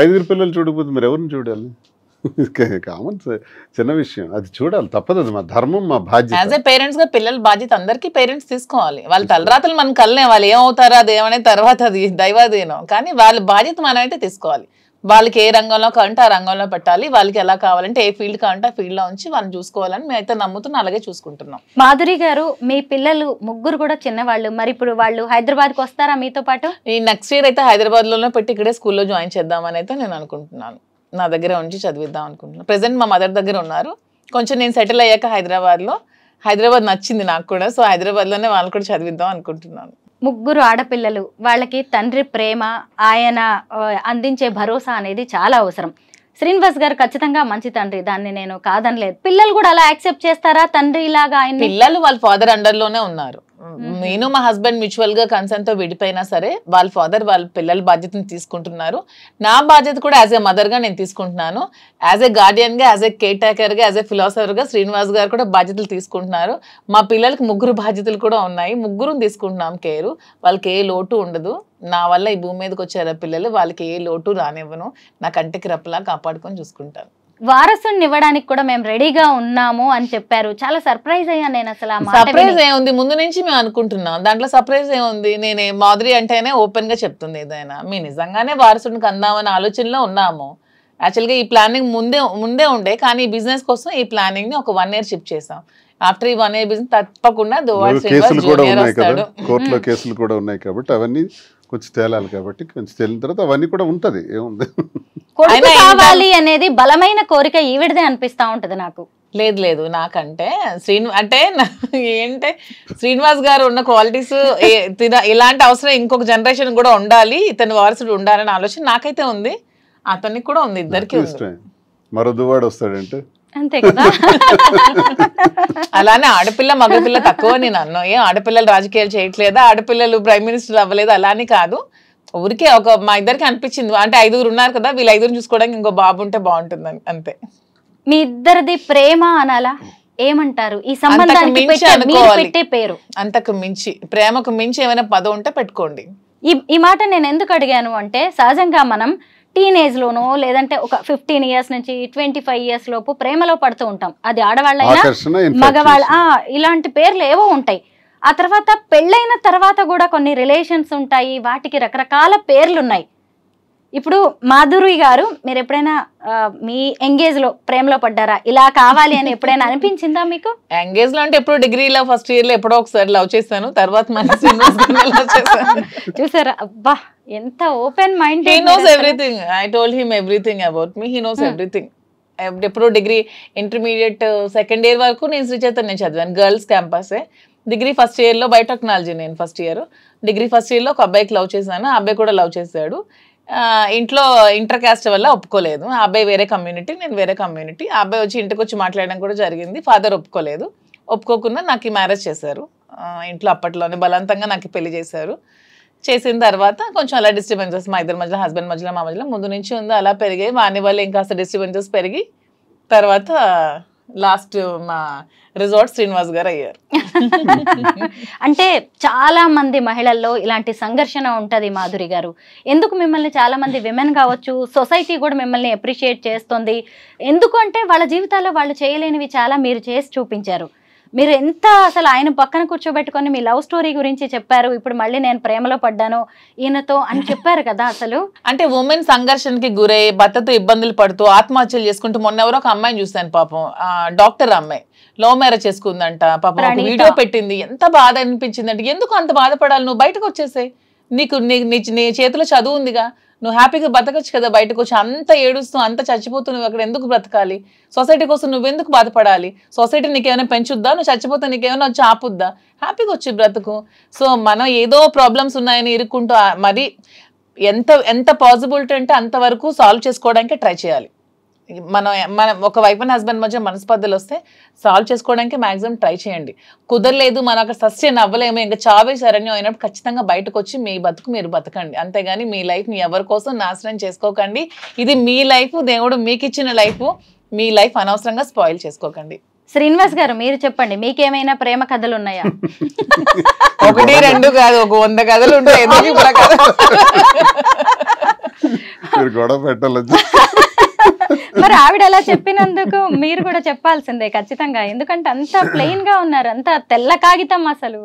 5 పిల్లలు చూడకపోతే మరి ఎవరిని చూడాలి? కామన్, చిన్న విషయం. అది చూడాలి, తప్పదు. అది మా ధర్మం, మా బాధ్యత. యాజ్ ఏ పేరెంట్స్ గా పిల్లల బాధ్యత అందరికీ పేరెంట్స్ తీసుకోవాలి. వాళ్ళ తలరాతలు మనం కలనే, వాళ్ళు ఏమవుతారో అదేమనే తర్వాత అది దైవాధీనం. కానీ వాళ్ళ బాధ్యత మనమైతే తీసుకోవాలి. వాళ్ళకి ఏ రంగంలో కావాలంటే ఆ రంగంలో పెట్టాలి. వాళ్ళకి ఎలా కావాలంటే ఏ ఫీల్డ్ కావాలంటే ఆ ఫీల్డ్ లో ఉంచి వాళ్ళని చూసుకోవాలని మేమైతే నమ్ముతున్నాం, అలాగే చూసుకుంటున్నాం. మాధురి గారు, మీ పిల్లలు 3 కూడా చిన్నవాళ్ళు. మరి ఇప్పుడు వాళ్ళు హైదరాబాద్ కి వస్తారా మీతో పాటు? ఈ నెక్స్ట్ ఇయర్ అయితే హైదరాబాద్ లోనే పెట్టి ఇక్కడే స్కూల్లో జాయిన్ చేద్దామని అయితే నేను అనుకుంటున్నాను. నా దగ్గర ఉంచి చదివిద్దాం అనుకుంటున్నాను. ప్రెసెంట్ మా మదర్ దగ్గర ఉన్నారు. కొంచెం నేను సెటిల్ అయ్యాక హైదరాబాద్ నచ్చింది నాకు కూడా. సో హైదరాబాద్లోనే వాళ్ళు కూడా చదివిద్దాం అనుకుంటున్నాను. 3 ఆడపిల్లలు, వాళ్ళకి తండ్రి ప్రేమ, ఆయన అందించే భరోసా అనేది చాలా అవసరం. శ్రీనివాస్ గారు ఖచ్చితంగా మంచి తండ్రి, దాన్ని నేను కాదనలేదు. పిల్లలు కూడా అలా యాక్సెప్ట్ చేస్తారా తండ్రి లాగా? ఆయన పిల్లలు వాళ్ళ ఫాదర్ అండర్ లోనే ఉన్నారు. నేను మా హస్బెండ్ మ్యూచువల్ గా కన్సర్న్ తో విడిపోయినా సరే వాళ్ళ ఫాదర్ వాళ్ళ పిల్లల బాధ్యతను తీసుకుంటున్నారు. నా బాధ్యత కూడా యాజ్ ఏ మదర్ గా నేను తీసుకుంటున్నాను. యాజ్ ఏ గార్డియన్ గా, యాజ్ ఏ కేర్ టేకర్ గా, యాజ్ ఏ ఫిలాసఫర్ గా శ్రీనివాస్ గారు కూడా బాధ్యతలు తీసుకుంటున్నారు. మా పిల్లలకి 3 బాధ్యతలు కూడా ఉన్నాయి. 3 తీసుకుంటున్నాం కేరు. వాళ్ళకి ఏ లోటు ఉండదు. నా వల్ల ఈ భూమి మీదకి వచ్చారు పిల్లలు, వాళ్ళకి ఏ లోటు రానివ్వను. నా కంటికి రెప్పలా కాపాడుకొని చూసుకుంటాను. వారసుని ఇవ్వడానికి కూడా మేము రెడీగా ఉన్నాము అని చెప్పారు. చాలా సర్ప్రైజ్ అయ్యాను నేను అసలు. సర్ప్రైజ్ ఏముంది, ముందు నుంచి మేము అనుకుంటున్నాం. దాంట్లో సర్ప్రైజ్ ఏముంది? నేనే మాధురి అంటేనే ఓపెన్ గా చెప్తుంది ఏదైనా. మేము నిజంగానే వారసునికి అందామనే ఆలోచనలో ఉన్నాము. యాక్చువల్గా ఈ ప్లానింగ్ ముందే ఉండే, కానీ ఈ బిజినెస్ కోసం ఈ ప్లానింగ్ ని ఒక 1 year షిఫ్ట్ చేసాం. ఆఫ్టర్ ఈ 1 year బిజినెస్ తప్పకుండా కోర్టులో కేసులు కూడా ఉన్నాయి కాబట్టి అవన్నీ కొంచెం తేలాలి. కాబట్టి కొంచెం తేలిన తర్వాత అవన్నీ కూడా ఉంటది. ఏముంది, కొడుకు కావాలి అనేది బలమైన కోరిక ఈవిడదే అనిపిస్తా ఉంటది నాకు. లేదు నాకంటే ఏంటే శ్రీనివాస్ గారు ఉన్న క్వాలిటీస్, ఇలాంటి అవసరం ఇంకొక జనరేషన్ కూడా ఉండాలి, ఇతని వారసుడు ఉండాలనే ఆలోచన నాకైతే ఉంది, అతనికి కూడా ఉంది, ఇద్దరికి ఉంది. మరో దువాడు వస్తాడంటే అంతే కదా. అలానే ఆడపిల్ల మగపిల్ల తక్కువ నేను అన్నా. ఏం ఆడపిల్లలు రాజకీయాలు చేయట్లేదా, ఆడపిల్లలు ప్రైమ్ మినిస్టర్ అవ్వలేదు అలానే కాదు. ఊరికే మా ఇద్దరికి అనిపించింది, అంటే 5 ఉన్నారు కదా, వీళ్ళు 5 చూసుకోవడానికి ఇంకో బాబు ఉంటే బాగుంటుందని అంతే. మీ ఇద్దరిది ప్రేమ అనాలా, ఏమంటారు ఈ సంబంధానికి పెట్టే పేరు? అంతకు మించి, ప్రేమకు మించి ఏమైనా పదం ఉంటే పెట్టుకోండి. ఈ మాట నేను ఎందుకు అడిగాను అంటే, సహజంగా మనం టీనేజ్ లోనో లేదంటే ఒక 15 years నుంచి 25 years లోపు ప్రేమలో పడుతూ ఉంటాం. అది ఆడవాళ్ళైనా మగవాళ్ళ, ఇలాంటి పేర్లు ఏవో ఉంటాయి. ఆ తర్వాత పెళ్ళైన తర్వాత కూడా కొన్ని రిలేషన్స్ ఉంటాయి, వాటికి రకరకాల పేర్లు ఉన్నాయి. ఇప్పుడు మాధురి గారు, మీరు ఎప్పుడైనా మీ ఎంగేజ్ లో ప్రేమలో పడ్డారా? ఇలా కావాలి అని ఎప్పుడైనా అనిపించిందా మీకు? ఎంగేజ్ లో అంటే ఎప్పుడు డిగ్రీలో ఫస్ట్ ఇయర్ లో ఎప్పుడో ఒకసారి లవ్ చేశాను, తర్వాత చూసారా, అబ్బా ఎంత open mind. He knows everything. I told him everything about me. He knows everything. ఎప్పుడు డిగ్రీ ఇంటర్మీడియట్ సెకండ్ ఇయర్ వరకు నేను శ్రీ చైతన్య చదివాను, గర్ల్స్ క్యాంపసే. డిగ్రీ ఫస్ట్ ఇయర్ లో బయోటెక్నాలజీ నేను first year. Degree first year లో ఒక అబ్బాయికి లవ్ చేశాను, ఆ అబ్బాయి కూడా లవ్ చేశాడు. ఇంట్లో ఇంటర్ కాస్ట్ వల్ల ఒప్పుకోలేదు. ఆ అబ్బాయి వేరే కమ్యూనిటీ, నేను వేరే కమ్యూనిటీ. ఆ అబ్బాయి వచ్చి ఇంటికి వచ్చి మాట్లాడడం కూడా జరిగింది. ఫాదర్ ఒప్పుకోలేదు. ఒప్పుకోకుండా నాకు ఈ మ్యారేజ్ చేశారు ఇంట్లో. అప్పట్లోనే బలవంతంగా నాకు పెళ్లి చేశారు. చేసిన తర్వాత కొంచెం అలా డిస్టర్బెన్సెస్ మా ఇద్దరి మధ్యలో, హస్బెండ్ మధ్యలో, మా మధ్యలో ముందు నుంచి ఉంది, అలా పెరిగాయి. వాని వల్ల ఇంకాస్త డిస్టర్బెన్సెస్ పెరిగి తర్వాత లాస్ట్ మా రిజార్ట్ శ్రీనివాస్ గారు అయ్యారు. అంటే చాలా మంది మహిళల్లో ఇలాంటి సంఘర్షణ ఉంటది మాధురి గారు. ఎందుకు మిమ్మల్ని చాలా మంది విమెన్ కావచ్చు, సొసైటీ కూడా మిమ్మల్ని అప్రిషియేట్ చేస్తుంది. ఎందుకు అంటే వాళ్ళ జీవితాల్లో వాళ్ళు చేయలేనివి చాలా మీరు చేసి చూపించారు. మీరు ఎంత అసలు ఆయన పక్కన కూర్చోబెట్టుకొని మీ లవ్ స్టోరీ గురించి చెప్పారు. ఇప్పుడు మళ్ళీ నేను ప్రేమలో పడ్డాను ఈయనతో అని చెప్పారు కదా. అసలు అంటే ఉమెన్ సంఘర్షణకి గురై భర్తతో ఇబ్బందులు పడుతూ ఆత్మహత్యలు చేసుకుంటూ, మొన్న ఎవరో ఒక అమ్మాయిని చూశాను పాపం, డాక్టర్ అమ్మాయి లవ్ మ్యారేజ్ చేసుకుందంట పాపం, వీడియో పెట్టింది. ఎంత బాధ అనిపించింది అంటే, ఎందుకు అంత బాధపడాలి, నువ్వు బయటకు వచ్చేసే, నీకు నీ చేతిలో చదువు ఉందిగా, నువ్వు హ్యాపీగా బతకచ్చు కదా, బయటకు వచ్చి అంత ఏడుస్తూ అంత చచ్చిపోతూ నువ్వు అక్కడ ఎందుకు బ్రతకాలి, సొసైటీ కోసం నువ్వెందుకు బాధపడాలి, సొసైటీ నీకేమైనా పెంచుద్దా, నువ్వు చచ్చిపోతే నీకేమైనా వచ్చి ఆపుద్దా, హ్యాపీగా వచ్చి బ్రతుకు. సో మనం ఏదో ప్రాబ్లమ్స్ ఉన్నాయని ఇరుక్కుంటూ మరి ఎంత పాసిబిలిటీ అంటే అంతవరకు సాల్వ్ చేసుకోవడానికి ట్రై చేయాలి. మనం ఒక వైఫ్ అండ్ హస్బెండ్ మధ్య మనస్పర్ధలు వస్తే సాల్వ్ చేసుకోవడానికి మాక్సిమం ట్రై చేయండి. కుదరలేదు, మనం అక్కడ సస్టైన్ అవ్వలేము, ఇంకా చావే శరణ్యం అయినప్పుడు ఖచ్చితంగా బయటకు వచ్చి మీ బతుకు మీరు బతకండి. అంతేగాని మీ లైఫ్ని ఎవరి కోసం నాశనం చేసుకోకండి. ఇది మీ లైఫ్, దేవుడు మీకు ఇచ్చిన లైఫ్, మీ లైఫ్ అనవసరంగా స్పాయిల్ చేసుకోకండి. శ్రీనివాస్ గారు మీరు చెప్పండి, మీకేమైనా ప్రేమ కథలు ఉన్నాయా? 1 2 కాదు, ఒక 100 కథలు ఉంటాయి. గొడవ పెట్టాలి. మరి ఆవిడ అలా చెప్పినందుకు మీరు కూడా చెప్పాల్సిందే ఖచ్చితంగా, ఎందుకంటే అంత ప్లెయిన్ గా ఉన్నారు, అంత తెల్ల కాగితం. అసలు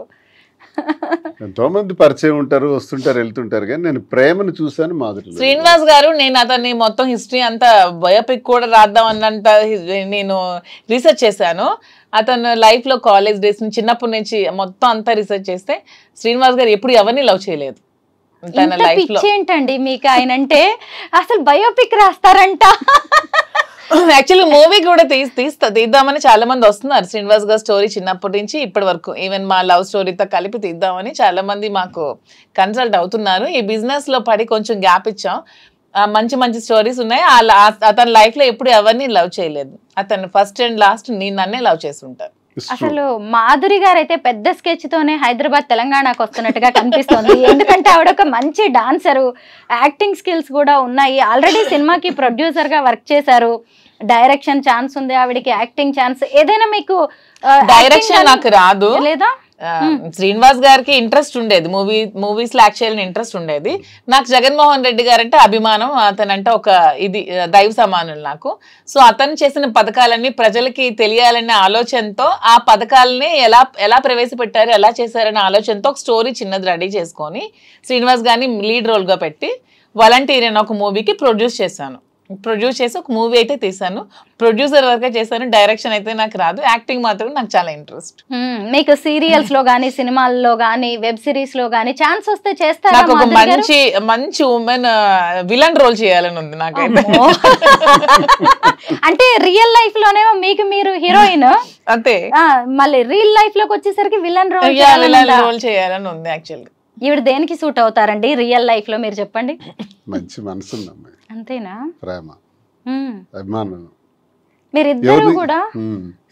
ఎంతో మంది పరిచయం ఉంటారు, వస్తుంటారు, వెళ్తుంటారు, కానీ నేను ప్రేమను చూసాను మాధురి. శ్రీనివాస్ గారు, నేను అతన్ని మొత్తం హిస్టరీ అంతా బయోపిక్ కూడా రాద్దాం అన్నంత నేను రీసెర్చ్ చేశాను. అతను లైఫ్ లో కాలేజ్ డేస్ నుంచి చిన్నప్పటి నుంచి మొత్తం అంతా రీసెర్చ్ చేస్తే శ్రీనివాస్ గారు ఎప్పుడు ఎవరిని లవ్ చేయలేదు. ఏంటండి మీకు ఆయన అంటే, అసలు బయోపిక్ రాస్తారంట. యాక్చువల్లీ మూవీ కూడా తీద్దామని చాలా మంది వస్తున్నారు. శ్రీనివాస్ గారి స్టోరీ చిన్నప్పటి నుంచి ఇప్పటి వరకు, ఈవెన్ మా లవ్ స్టోరీతో కలిపి తీద్దామని చాలా మంది మాకు కన్సల్ట్ అవుతున్నారు. ఈ బిజినెస్ లో పడి కొంచెం గ్యాప్ ఇచ్చాం. మంచి మంచి స్టోరీస్ ఉన్నాయి. అతని లైఫ్ లో ఎప్పుడు ఎవరిని లవ్ చేయలేదు. అతను ఫస్ట్ అండ్ లాస్ట్ నన్నే లవ్ చేసి ఉంటారు. అసలు మాధురి గారు అయితే పెద్ద స్కెచ్ తోనే హైదరాబాద్ తెలంగాణకు వస్తున్నట్టుగా కనిపిస్తుంది. ఎందుకంటే ఆవిడ ఒక మంచి డాన్సరు, యాక్టింగ్ స్కిల్స్ కూడా ఉన్నాయి. ఆల్రెడీ సినిమాకి ప్రొడ్యూసర్ గా వర్క్ చేశారు. డైరెక్షన్ ఛాన్స్ ఉంది ఆవిడకి, యాక్టింగ్ ఛాన్స్. ఏదైనా మీకు డైరెక్షన్ నాకు రాదు లేదా? శ్రీనివాస్ గారికి ఇంట్రెస్ట్ ఉండేది, మూవీస్ లో యాక్ట్ చేయాలని ఇంట్రెస్ట్ ఉండేది. నాకు జగన్మోహన్ రెడ్డి గారు అంటే అభిమానం. అతనంటే ఒక ఇది దైవ సమానులు నాకు. సో అతను చేసిన పథకాలన్నీ ప్రజలకి తెలియాలనే ఆలోచనతో, ఆ పథకాలని ఎలా ప్రవేశపెట్టారు, ఎలా చేశారనే ఆలోచనతో ఒక స్టోరీ చిన్నది రెడీ చేసుకొని శ్రీనివాస్ గారిని లీడ్ రోల్ గా పెట్టి వాలంటీర్ అనే ఒక మూవీకి ప్రొడ్యూస్ చేసి ఒక మూవీ అయితే తీసాను. ప్రొడ్యూసర్ వర్కే చేశాను. డైరెక్షన్ అయితే నాకు రాదు. యాక్టింగ్ మాత్రం నాకు చాలా ఇంట్రెస్ట్. మీకు సీరియల్స్ లో గానీ, సినిమాల్లో గానీ, వెబ్ సిరీస్ లో గానీ ఛాన్స్ వస్తే చేస్తారా? నాకు ఒక మంచి ఉమెన్ విలన్ రోల్ చేయాలని ఉంది నాకైతే. అంటే రియల్ లైఫ్ లోనేమో మీకు మీరు హీరోయిన్, అంతే, మళ్ళీ రియల్ లైఫ్ లోకి వచ్చేసరికి విలన్ రోల్ చేయాలని ఉంది. యాక్చువల్గా ఈవిడ దేనికి సూట్ అవుతారండి రియల్ లైఫ్ లో, మీరు చెప్పండి. మంచి మనసు, అంతేనా? ప్రేమ, అభిమానం. మీరిద్దరూ కూడా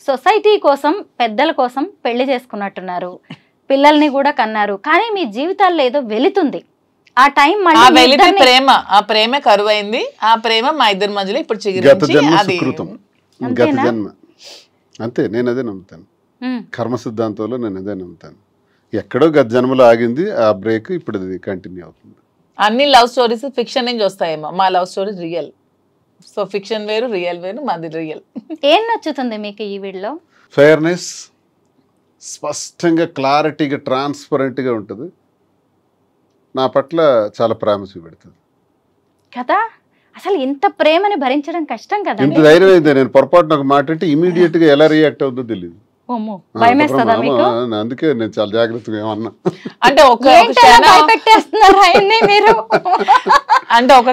సొసైటీ కోసం పెద్దల కోసం పెళ్లి చేసుకున్నట్టున్నారు, పిల్లల్ని కూడా కన్నారు, కానీ మీ జీవితాల్లో ఏదో వెళుతుంది. ఆ టైం ప్రేమ, ఆ ప్రేమ కరువైంది. ఆ ప్రేమ మా ఇద్దరి మధ్యలో ఇప్పుడు అంతే. నేను అదే నమ్ముతాను, కర్మ సిద్ధాంతంలో నేను అదే నమ్ముతాను. ఎక్కడో గత జన్మలో ఆగింది, ఆ బ్రేక్ ఇప్పుడు అది కంటిన్యూ అవుతుంది. అన్ని లవ్ స్టోరీస్ ఫిక్షన్ నుంచి వస్తాయేమో, మా love story real. So fiction వేరు, రియల్ వేరు, మాది రియల్. ఏం నచ్చుతుంది మీకు ఈ వీడియోలో? ఫెయిర్నెస్, స్పష్టంగా క్లారిటీగా ట్రాన్స్పరెంట్గా ఉంటుంది. నా పట్ల చాలా ప్రేమ చూపెడుతుంది కదా. అసలు ఇంత ప్రేమని భరించడం కష్టం కదా. ఇంత ధైర్యం అయితే నేను పొరపాటున ఒక మాట అంటే ఇమీడియట్ గా ఎలా రియాక్ట్ అవుతుందో తెలియదు. అందుకే నేను చాలా జాగ్రత్తగా ఏమన్నా. అంటే ఒక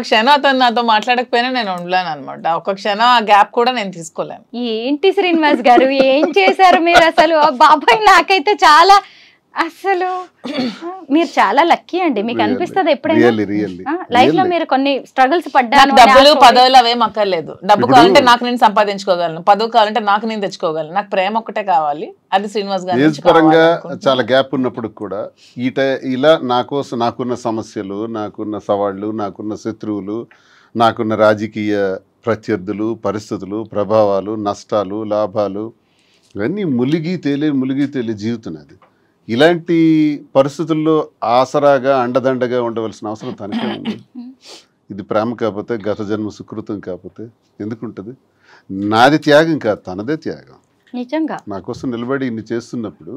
క్షణం అతను నాతో మాట్లాడకపోయినా నేను ఉండలేను అనమాట. ఒక క్షణం ఆ గ్యాప్ కూడా నేను తీసుకోలేను. ఏంటి శ్రీనివాస్ గారు ఏం చేశారు మీరు అసలు? బాబాయ్ నాకైతే చాలా, అసలు మీరు చాలా లక్కీ అండి. మీకు అనిపిస్తుంది ఎప్పుడైనా లైఫ్ లో మీరు కొన్ని స్ట్రగుల్స్ పడ్డారు? డబ్బులు పదవులు అవేం అక్కర్లేదు. డబ్బు కావాలంటే నాకు నేను సంపాదించుకోగలను, పదవి కావాలంటే నాకు నేను తెచ్చుకోగలను. నాకు ప్రేమ ఒకటే కావాలి, అది శ్రీనివాస్ గారు. ఏజ్ పరంగా చాలా గ్యాప్ ఉన్నప్పుడు కూడా ఇలా నా కోసం నాకున్న సమస్యలు, నాకున్న సవాళ్లు, నాకున్న శత్రువులు, నాకున్న రాజకీయ ప్రత్యర్థులు, పరిస్థితులు, ప్రభావాలు, నష్టాలు, లాభాలు ఇవన్నీ ములిగి తేలి జీవితం. అది ఇలాంటి పరిస్థితుల్లో ఆసరాగా అండదండగా ఉండవలసిన అవసరం తనకే ఉంది. ఇది ప్రేమ కాకపోతే, గత జన్మ సుకృతం కాకపోతే ఎందుకుంటుంది? నాది త్యాగం కాదు, తనదే త్యాగం. నిజంగా నా కోసం నిలబడి ఇన్ని చేస్తున్నప్పుడు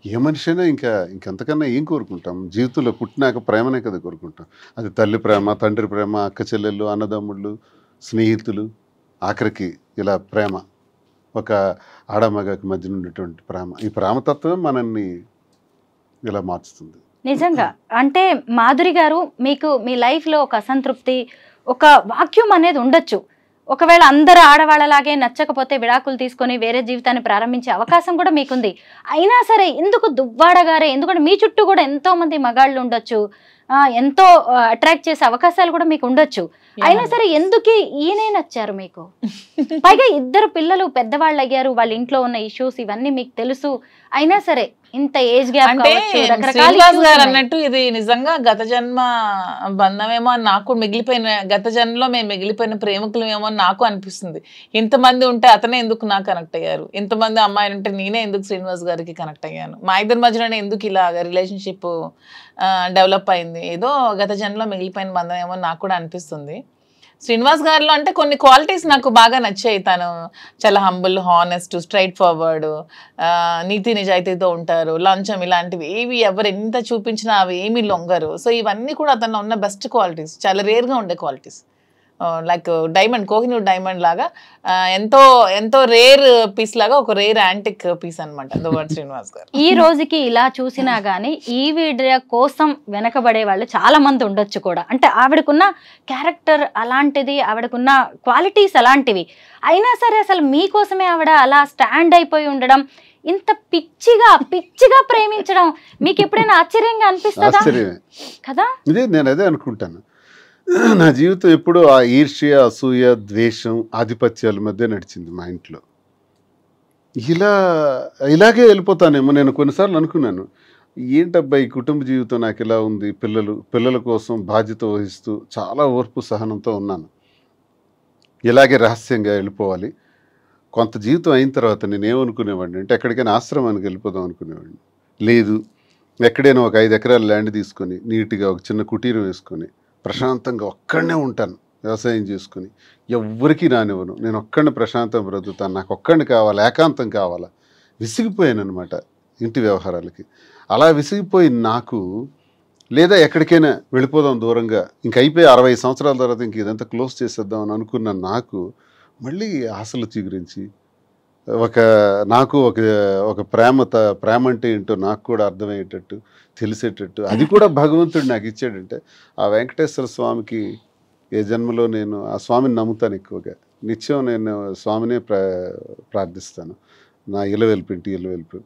ఏ మనిషి అయినా ఇంకెంతకన్నా ఏం కోరుకుంటాం? జీవితంలో పుట్టినాక ప్రేమనే కదా కోరుకుంటాం. అది తల్లి ప్రేమ, తండ్రి ప్రేమ, అక్క చెల్లెళ్ళు, అన్నదమ్ముళ్ళు, స్నేహితులు, ఆఖరికి ఇలా ప్రేమ, ఒక ఆడమగకి మధ్య ఉన్నటువంటి ప్రేమ. ఈ ప్రేమతత్వం మనల్ని ఇలా మార్చుతుంది. నిజంగా. అంటే మాధురి గారు, మీకు మీ లైఫ్లో ఒక అసంతృప్తి, ఒక వాక్యూమ్ అనేది ఉండొచ్చు. ఒకవేళ అందరు ఆడవాళ్ళలాగే నచ్చకపోతే విడాకులు తీసుకొని వేరే జీవితాన్ని ప్రారంభించే అవకాశం కూడా మీకుంది. అయినా సరే ఎందుకు దువ్వాడ గారే? ఎందుకంటే మీ చుట్టూ కూడా ఎంతో మంది మగాళ్ళు ఉండొచ్చు, ఎంతో అట్రాక్ట్ చేసే అవకాశాలు కూడా మీకు ఉండొచ్చు. అయినా సరే ఎందుకు ఈయనే నచ్చారు మీకు? పైగా ఇద్దరు పిల్లలు పెద్దవాళ్ళు అయ్యారు, వాళ్ళ ఇంట్లో ఉన్న ఇష్యూస్ ఇవన్నీ మీకు తెలుసు. అయినా సరే ఇంత ఏజ్ గ్యాప్ అన్నట్టు ఇది నిజంగా గత జన్మ బంధమేమో అని నాకు మిగిలిపోయిన, గత జన్మలో మేము మిగిలిపోయిన ప్రేమికులమేమో అని నాకు అనిపిస్తుంది. ఇంతమంది ఉంటే అతనే ఎందుకు నాకు కనెక్ట్ అయ్యారు, ఇంతమంది అమ్మాయిలు ఉంటే నేనే ఎందుకు శ్రీనివాస్ గారికి కనెక్ట్ అయ్యాను, మా ఇద్దరి మధ్యలోనే ఎందుకు ఇలా రిలేషన్షిప్ డెవలప్ అయింది, ఏదో గత జన్మలో మిగిలిపోయిన బంధం ఏమో నాకు కూడా అనిపిస్తుంది. శ్రీనివాస్ గారిలో అంటే కొన్ని క్వాలిటీస్ నాకు బాగా నచ్చాయి. తను చాలా హంబుల్, హానెస్ట్, స్ట్రైట్ ఫార్వర్డ్, నీతి నిజాయితీతో ఉంటారు, లంచం ఇలాంటివి ఏవి ఎవరు ఎంత చూపించినా అవి ఏమీ లొంగరు. సో ఇవన్నీ కూడా అతను ఉన్న బెస్ట్ క్వాలిటీస్, చాలా రేర్గా ఉండే qualities. Like diamond, Kohinoor diamond లాగా ఎంతో ఎంతో రేర్ పీస్ లాగా, ఒక రేర్ యాంటిక్ పీస్ అనమాట దువ్వాడ శ్రీనివాస్ గారు. ఈ రోజుకి ఇలా చూసినా గానీ ఈ వీడియో కోసం వెనకబడే వాళ్ళు చాలా మంది ఉండొచ్చు కూడా. అంటే ఆవిడకున్న క్యారెక్టర్ అలాంటిది, ఆవిడకున్న క్వాలిటీస్ అలాంటివి. అయినా సరే అసలు మీకోసమే ఆవిడ అలా స్టాండ్ అయిపోయి ఉండడం, ఇంత పిచ్చిగా ప్రేమించడం మీకు ఎప్పుడైనా ఆశ్చర్యంగా అనిపిస్తుందా? కదా, ఇదే నేను అదే అనుకుంటాను. నా జీవితం ఎప్పుడు ఆ ఈర్ష్య, అసూయ, ద్వేషం, ఆధిపత్యాల మధ్య నడిచింది మా ఇంట్లో. ఇలాగే వెళ్ళిపోతానేమో. నేను కొన్నిసార్లు అనుకున్నాను, ఏంటబ్బా ఈ కుటుంబ జీవితం నాకు ఇలా ఉంది, పిల్లల కోసం బాధ్యత వహిస్తూ చాలా ఓర్పు సహనంతో ఉన్నాను, ఇలాగే రహస్యంగా వెళ్ళిపోవాలి. కొంత జీవితం అయిన తర్వాత నేను ఏమనుకునేవాడిని అంటే ఎక్కడికైనా ఆశ్రమానికి వెళ్ళిపోదాం అనుకునేవాడిని. లేదు, ఎక్కడైనా ఒక 5 ఎకరాల ల్యాండ్ తీసుకొని నీట్గా ఒక చిన్న కుటీరం వేసుకొని ప్రశాంతంగా ఒక్కడనే ఉంటాను, వ్యవసాయం చేసుకుని ఎవ్వరికీ రానివ్వను, నేను ఒక్కడిని ప్రశాంతంగా బ్రతుకుతాను, నాకు ఒక్కడిని కావాలి, ఏకాంతం కావాలా. విసిగిపోయాను అనమాట ఇంటి వ్యవహారాలకి. అలా విసిగిపోయి నాకు, లేదా ఎక్కడికైనా వెళ్ళిపోదాం దూరంగా, ఇంక అయిపోయి 60 సంవత్సరాల తర్వాత ఇంక ఇదంతా క్లోజ్ చేసేద్దాం అని అనుకున్న నాకు మళ్ళీ ఆశలు చిగురించి నాకు ఒక ప్రేమ అంటే ఏంటో నాకు కూడా అర్థమయ్యేటట్టు, తెలిసేటట్టు, అది కూడా భగవంతుడు నాకు ఇచ్చాడంటే ఆ వెంకటేశ్వర స్వామికి ఏ జన్మలో నేను ఆ స్వామిని నమ్ముతాను ఎక్కువగా. నిత్యం నేను స్వామినే ప్రార్థిస్తాను. నా ఇలవెల్పు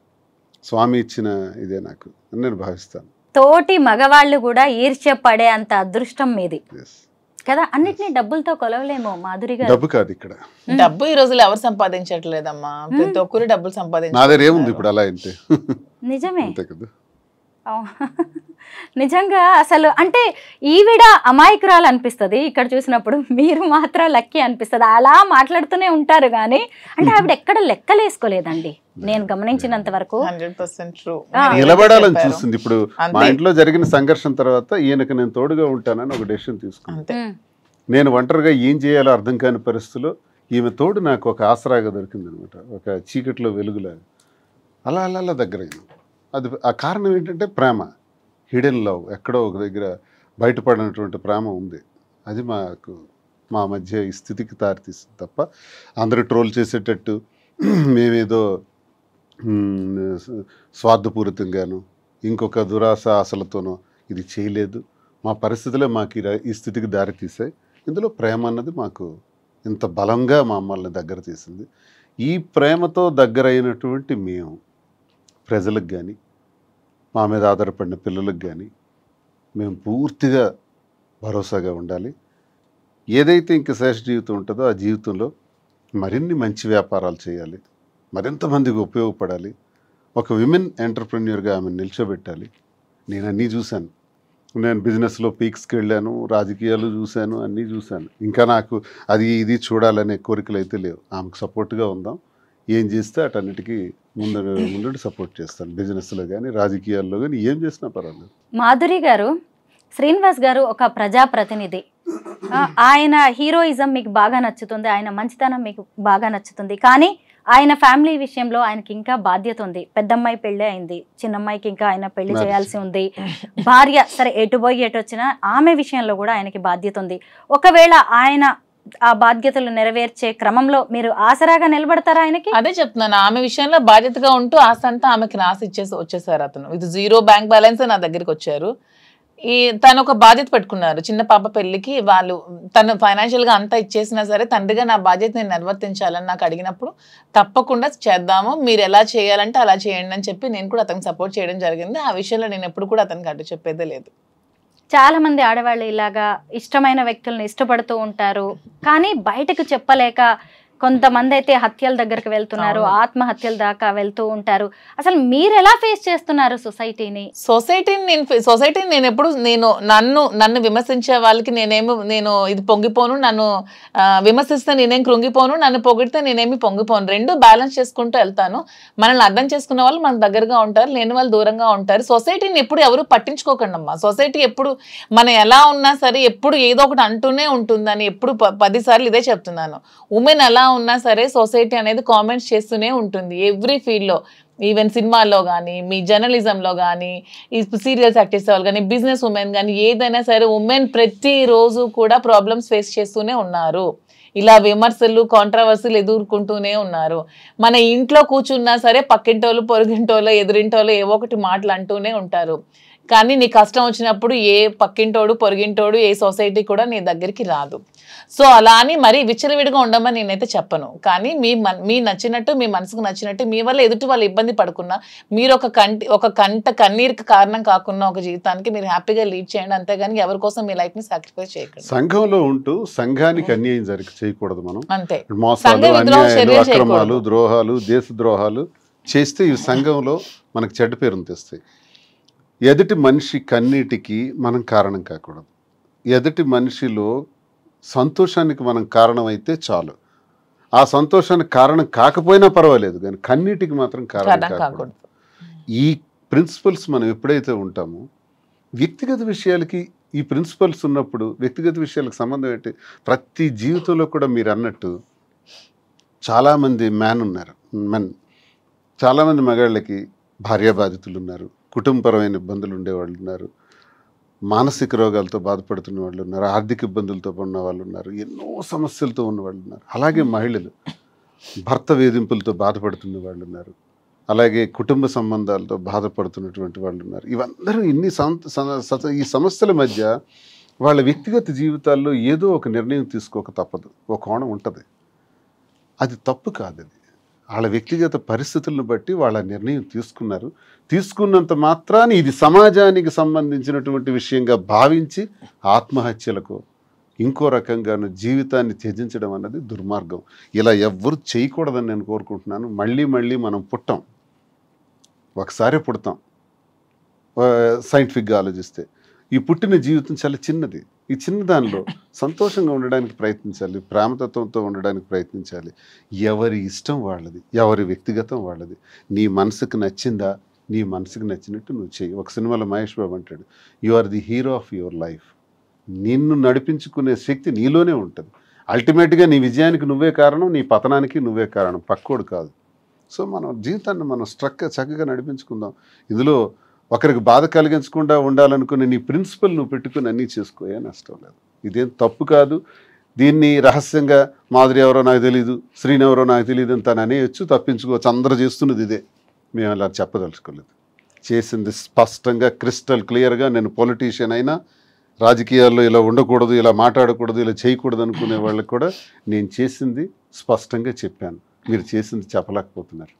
స్వామి ఇచ్చిన ఇదే నాకు అని నేను భావిస్తాను. తోటి మగవాళ్ళు కూడా ఈర్ష్య పడే అంత అదృష్టం మీది. కదా, అన్నిటినీ డబ్బులతో కొలవలేము మాధురి గారు. డబ్బు కాదు ఇక్కడ, డబ్బు ఈ రోజులు ఎవరు సంపాదించట్లేదమ్మా, ప్రతి ఒక్కరు డబ్బులు నా సంపాదించారు. దగ్గర ఏముంది ఇప్పుడు అలా అంటే నిజమే. అంతే కదా. నిజంగా అసలు అంటే ఈవిడ అమాయకురాలు అనిపిస్తుంది ఇక్కడ చూసినప్పుడు, మీరు మాత్రం లక్కీ అనిపిస్తుంది. అలా మాట్లాడుతూనే ఉంటారు కానీ అంటే ఆవిడ ఎక్కడ లెక్కలేసుకోలేదండి నేను గమనించినంత వరకు. 100% true. నిలబడాలని చూస్తుంది. ఇప్పుడు మా ఇంట్లో జరిగిన సంఘర్షణ తర్వాత ఈయనకు నేను తోడుగా ఉంటానని ఒక డెసిషన్ తీసుకున్నాను. అంతే. నేను ఒంటరిగా ఏం చేయాలో అర్థం కాని పరిస్థితిలో ఈమె తోడు నాకు ఒక ఆసరాగా దొరికింది అనమాట, ఒక చీకట్లో వెలుగులాగా. అలా అలా అలా దగ్గరైంది. అది ఆ కారణం ఏంటంటే ప్రేమ, హిడెన్ లవ్, ఎక్కడో ఒక దగ్గర బయటపడినటువంటి ప్రేమ ఉంది. అది మా మధ్య ఈ స్థితికి దారితీస్తుంది తప్ప అందరూ ట్రోల్ చేసేటట్టు మేమేదో స్వార్థపూరితంగాను ఇంకొక దురాశ ఆశలతోనో ఇది చేయలేదు. మా పరిస్థితులే మాకు ఈ స్థితికి దారితీసాయి. ఇందులో ప్రేమ అన్నది మాకు ఇంత బలంగా మమ్మల్ని దగ్గర తీసింది. ఈ ప్రేమతో దగ్గరైనటువంటి మేము ప్రజలకు కానీ మా మీద ఆధారపడిన పిల్లలకు కానీ మేము పూర్తిగా భరోసాగా ఉండాలి. ఏదైతే ఇంక శేష జీవితం ఉంటుందో ఆ జీవితంలో మరిన్ని మంచి వ్యాపారాలు చేయాలి, మరింతమందికి ఉపయోగపడాలి. ఒక విమెన్ ఎంటర్ప్రెన్యూర్గా ఆమె నిల్చోబెట్టాలి. నేను అన్నీ చూశాను. నేను బిజినెస్లో పీక్స్కి వెళ్ళాను, రాజకీయాలు చూశాను, అన్నీ చూశాను. ఇంకా నాకు అది ఇది చూడాలనే కోరికలు అయితే లేవు. ఆమెకు సపోర్ట్గా ఉందాం. ఏం చేస్తే అటన్నిటికీ ముందు సపోర్ట్ చేస్తాను. బిజినెస్లో కానీ రాజకీయాల్లో కానీ ఏం చేసినా పర్వాలేదు. మాధురి గారు, శ్రీనివాస్ గారు ఒక ప్రజాప్రతినిధి. ఆయన హీరోయిజం మీకు బాగా నచ్చుతుంది, ఆయన మంచితనం మీకు బాగా నచ్చుతుంది. కానీ ఆయన ఫ్యామిలీ విషయంలో ఆయనకి ఇంకా బాధ్యత ఉంది. పెద్దమ్మాయి పెళ్ళి అయింది, చిన్నమ్మాయికి ఇంకా ఆయన పెళ్లి చేయాల్సి ఉంది. భార్య సరే ఎటు పోయి ఎటు వచ్చినా ఆమె విషయంలో కూడా ఆయనకి బాధ్యత ఉంది. ఒకవేళ ఆయన ఆ బాధ్యతలు నెరవేర్చే క్రమంలో మీరు ఆసరాగా నిలబడతారా ఆయనకి? అదే చెప్తున్నాను, ఆమె విషయంలో బాధ్యతగా ఉంటూ ఆస్తి అంతా ఆమెకి రాసి వచ్చేసారు. అతను ఇది 0 బ్యాంక్ బ్యాలెన్స్ నా దగ్గరికి వచ్చారు. తను ఒక బాధ్యత పెట్టుకున్నారు. చిన్న పాప పెళ్లికి వాళ్ళు తను ఫైనాన్షియల్ గా అంతా ఇచ్చేసినా సరే తండ్రిగా నా బాధ్యత నేను నిర్వర్తించాలని నాకు అడిగినప్పుడు తప్పకుండా చేద్దాము, మీరు ఎలా చేయాలంటే అలా చేయండి అని చెప్పి నేను కూడా అతనికి సపోర్ట్ చేయడం జరిగింది. ఆ విషయంలో నేను ఎప్పుడు కూడా అతనికి అడ్డు చెప్పేదే లేదు. చాలా మంది ఆడవాళ్ళు ఇలాగా ఇష్టమైన వ్యక్తులను ఇష్టపడుతూ ఉంటారు, కానీ బయటకు చెప్పలేక కొంతమంది అయితే హత్యల దగ్గరకు వెళ్తున్నారు, ఆత్మహత్యల దాకా వెళ్తూ ఉంటారు. అసలు మీరు ఎలా ఫేస్ చేస్తున్నారు సొసైటీని? సొసైటీని నేను ఎప్పుడు నన్ను విమర్శించే వాళ్ళకి నేను ఇది పొంగిపోను, నన్ను విమర్శిస్తే నేనేం కృంగిపోను, నన్ను పొగిడితే నేనేమి పొంగిపోను. రెండు బ్యాలెన్స్ చేసుకుంటూ వెళ్తాను. మనల్ని అర్థం చేసుకున్న వాళ్ళు మనకు దగ్గరగా ఉంటారు, లేని వాళ్ళు దూరంగా ఉంటారు. సొసైటీని ఎప్పుడు ఎవరు పట్టించుకోకండి అమ్మా. సొసైటీ ఎప్పుడు మనం ఎలా ఉన్నా సరే ఎప్పుడు ఏదో ఒకటి అంటూనే ఉంటుందని ఎప్పుడు 10 సార్లు ఇదే చెప్తున్నాను. ఉమెన్ ఎలా ఉన్నా సరే సొసైటీ అనేది కామెంట్స్ చేస్తూనే ఉంటుంది ఎవ్రీ ఫీల్డ్లో. ఈవెన్ సినిమాల్లో కానీ, మీ జర్నలిజంలో కానీ, ఈ సీరియల్స్ యాక్ట్ చేసే వాళ్ళు కానీ, బిజినెస్ ఉమెన్ కానీ, ఏదైనా సరే ఉమెన్ ప్రతిరోజు కూడా ప్రాబ్లమ్స్ ఫేస్ చేస్తూనే ఉన్నారు. ఇలా విమర్శలు కాంట్రవర్సీలు ఎదుర్కొంటూనే ఉన్నారు. మన ఇంట్లో కూర్చున్నా సరే పక్కింటోళ్ళు పొరుగింటోళ్ళు ఎదురింటోళ్ళు ఏవో ఒకటి మాటలు అంటూనే ఉంటారు. కానీ నీ కష్టం వచ్చినప్పుడు ఏ పక్కింటోడు పొరుగింటోడు ఏ సొసైటీ కూడా నీ దగ్గరికి రాదు. సో అలా అని మరీ విచ్చలవిడిగా ఉండమని నేనైతే చెప్పను. కానీ మీ నచ్చినట్టు, మీ మనసుకు నచ్చినట్టు, మీ వల్ల ఎదుటి వాళ్ళు ఇబ్బంది పడకుండా, మీరు ఒక కంట కన్నీరుకి కారణం కాకుండా ఒక జీవితానికి మీరు హ్యాపీగా లీడ్ చేయండి. అంతేగాని ఎవరి కోసం మీ లైఫ్ ని సాక్రిఫైస్ చేయకండి. సంఘంలో ఉంటూ సంఘానికి అన్యాయం చేయకూడదు. మనం అంతే. మోసాలు, అన్యాయాలు, అక్రమాలు, ద్రోహాలు, దేశ ద్రోహాలు చేస్తే ఈ సంఘంలో మనకు చెడ్డ పేరును తెస్తాయి. ఎదుటి మనిషి కన్నీటికి మనం కారణం కాకూడదు. ఎదుటి మనిషిలో సంతోషానికి మనం కారణమైతే చాలు. ఆ సంతోషానికి కారణం కాకపోయినా పర్వాలేదు, కానీ కన్నీటికి మాత్రం కారణం కాకూడదు. ఈ ప్రిన్సిపల్స్ మనం ఎప్పుడైతే ఉంటామో, వ్యక్తిగత విషయాలకి ఈ ప్రిన్సిపల్స్ ఉన్నప్పుడు వ్యక్తిగత విషయాలకు సంబంధం ఏంటి? ప్రతి జీవితంలో కూడా మీరు అన్నట్టు చాలామంది మెన్ చాలామంది మగాళ్ళకి భార్యాబాధితులు ఉన్నారు, కుటుంబపరమైన ఇబ్బందులు ఉండేవాళ్ళు ఉన్నారు, మానసిక రోగాలతో బాధపడుతున్న వాళ్ళు ఉన్నారు, ఆర్థిక ఇబ్బందులతో ఉన్న వాళ్ళు ఉన్నారు, ఎన్నో సమస్యలతో ఉన్న వాళ్ళు ఉన్నారు. అలాగే మహిళలు భర్త వేధింపులతో బాధపడుతున్న వాళ్ళు ఉన్నారు, అలాగే కుటుంబ సంబంధాలతో బాధపడుతున్నటువంటి వాళ్ళు ఉన్నారు. ఇవందరూ ఈ సమస్యల మధ్య వాళ్ళ వ్యక్తిగత జీవితాల్లో ఏదో ఒక నిర్ణయం తీసుకోక తప్పదు. ఒక కోణం ఉంటుంది, అది తప్పు కాదు. అది వాళ్ళ వ్యక్తిగత పరిస్థితులను బట్టి వాళ్ళ నిర్ణయం తీసుకున్నారు. తీసుకున్నంత మాత్రాన్ని ఇది సమాజానికి సంబంధించినటువంటి విషయంగా భావించి ఆత్మహత్యలకు ఇంకో రకంగాను జీవితాన్ని త్యజించడం అన్నది దుర్మార్గం. ఇలా ఎవ్వరు చేయకూడదని నేను కోరుకుంటున్నాను. మళ్ళీ మళ్ళీ మనం పుట్టాం, ఒకసారి పుడతాం సైంటిఫిక్గా ఆలోచిస్తే. ఈ పుట్టిన జీవితం చాలా చిన్నది. ఈ చిన్న దానిలో సంతోషంగా ఉండడానికి ప్రయత్నించాలి, ప్రేమతత్వంతో ఉండడానికి ప్రయత్నించాలి. ఎవరి ఇష్టం వాళ్ళది, ఎవరి వ్యక్తిగతం వాళ్ళది. నీ మనసుకు నచ్చిందా, నీ మనసుకు నచ్చినట్టు నువ్వు చెయ్యి. ఒక సినిమాలో మహేష్ బాబు అంటాడు, you are the hero of your life. నిన్ను నడిపించుకునే శక్తి నీలోనే ఉంటుంది. అల్టిమేట్గా నీ విజయానికి నువ్వే కారణం, నీ పతనానికి నువ్వే కారణం, పక్కోడు కాదు. సో మనం జీవితాన్ని మనం చక్కగా నడిపించుకుందాం. ఇందులో ఒకరికి బాధ కలిగించకుండా ఉండాలనుకునే నీ ప్రిన్సిపల్ నువ్వు పెట్టుకుని అన్నీ చేసుకోయే నష్టం లేదు. ఇదేం తప్పు కాదు. దీన్ని రహస్యంగా మాధురి ఎవరో నాకు తెలియదు, శ్రీని ఎవరో నాకు తెలియదు అని తను అనేయచ్చు, తప్పించుకోవచ్చు. అందరూ చేస్తున్నది ఇదే. మేము అలా చెప్పదలుచుకోలేదు. చేసింది స్పష్టంగా క్రిస్టల్ క్లియర్గా. నేను పొలిటీషియన్ అయినా, రాజకీయాల్లో ఇలా ఉండకూడదు, ఇలా మాట్లాడకూడదు, ఇలా చేయకూడదు అనుకునే వాళ్ళకి కూడా నేను చేసింది స్పష్టంగా చెప్పాను. మీరు చేసింది చెప్పలేకపోతున్నారు.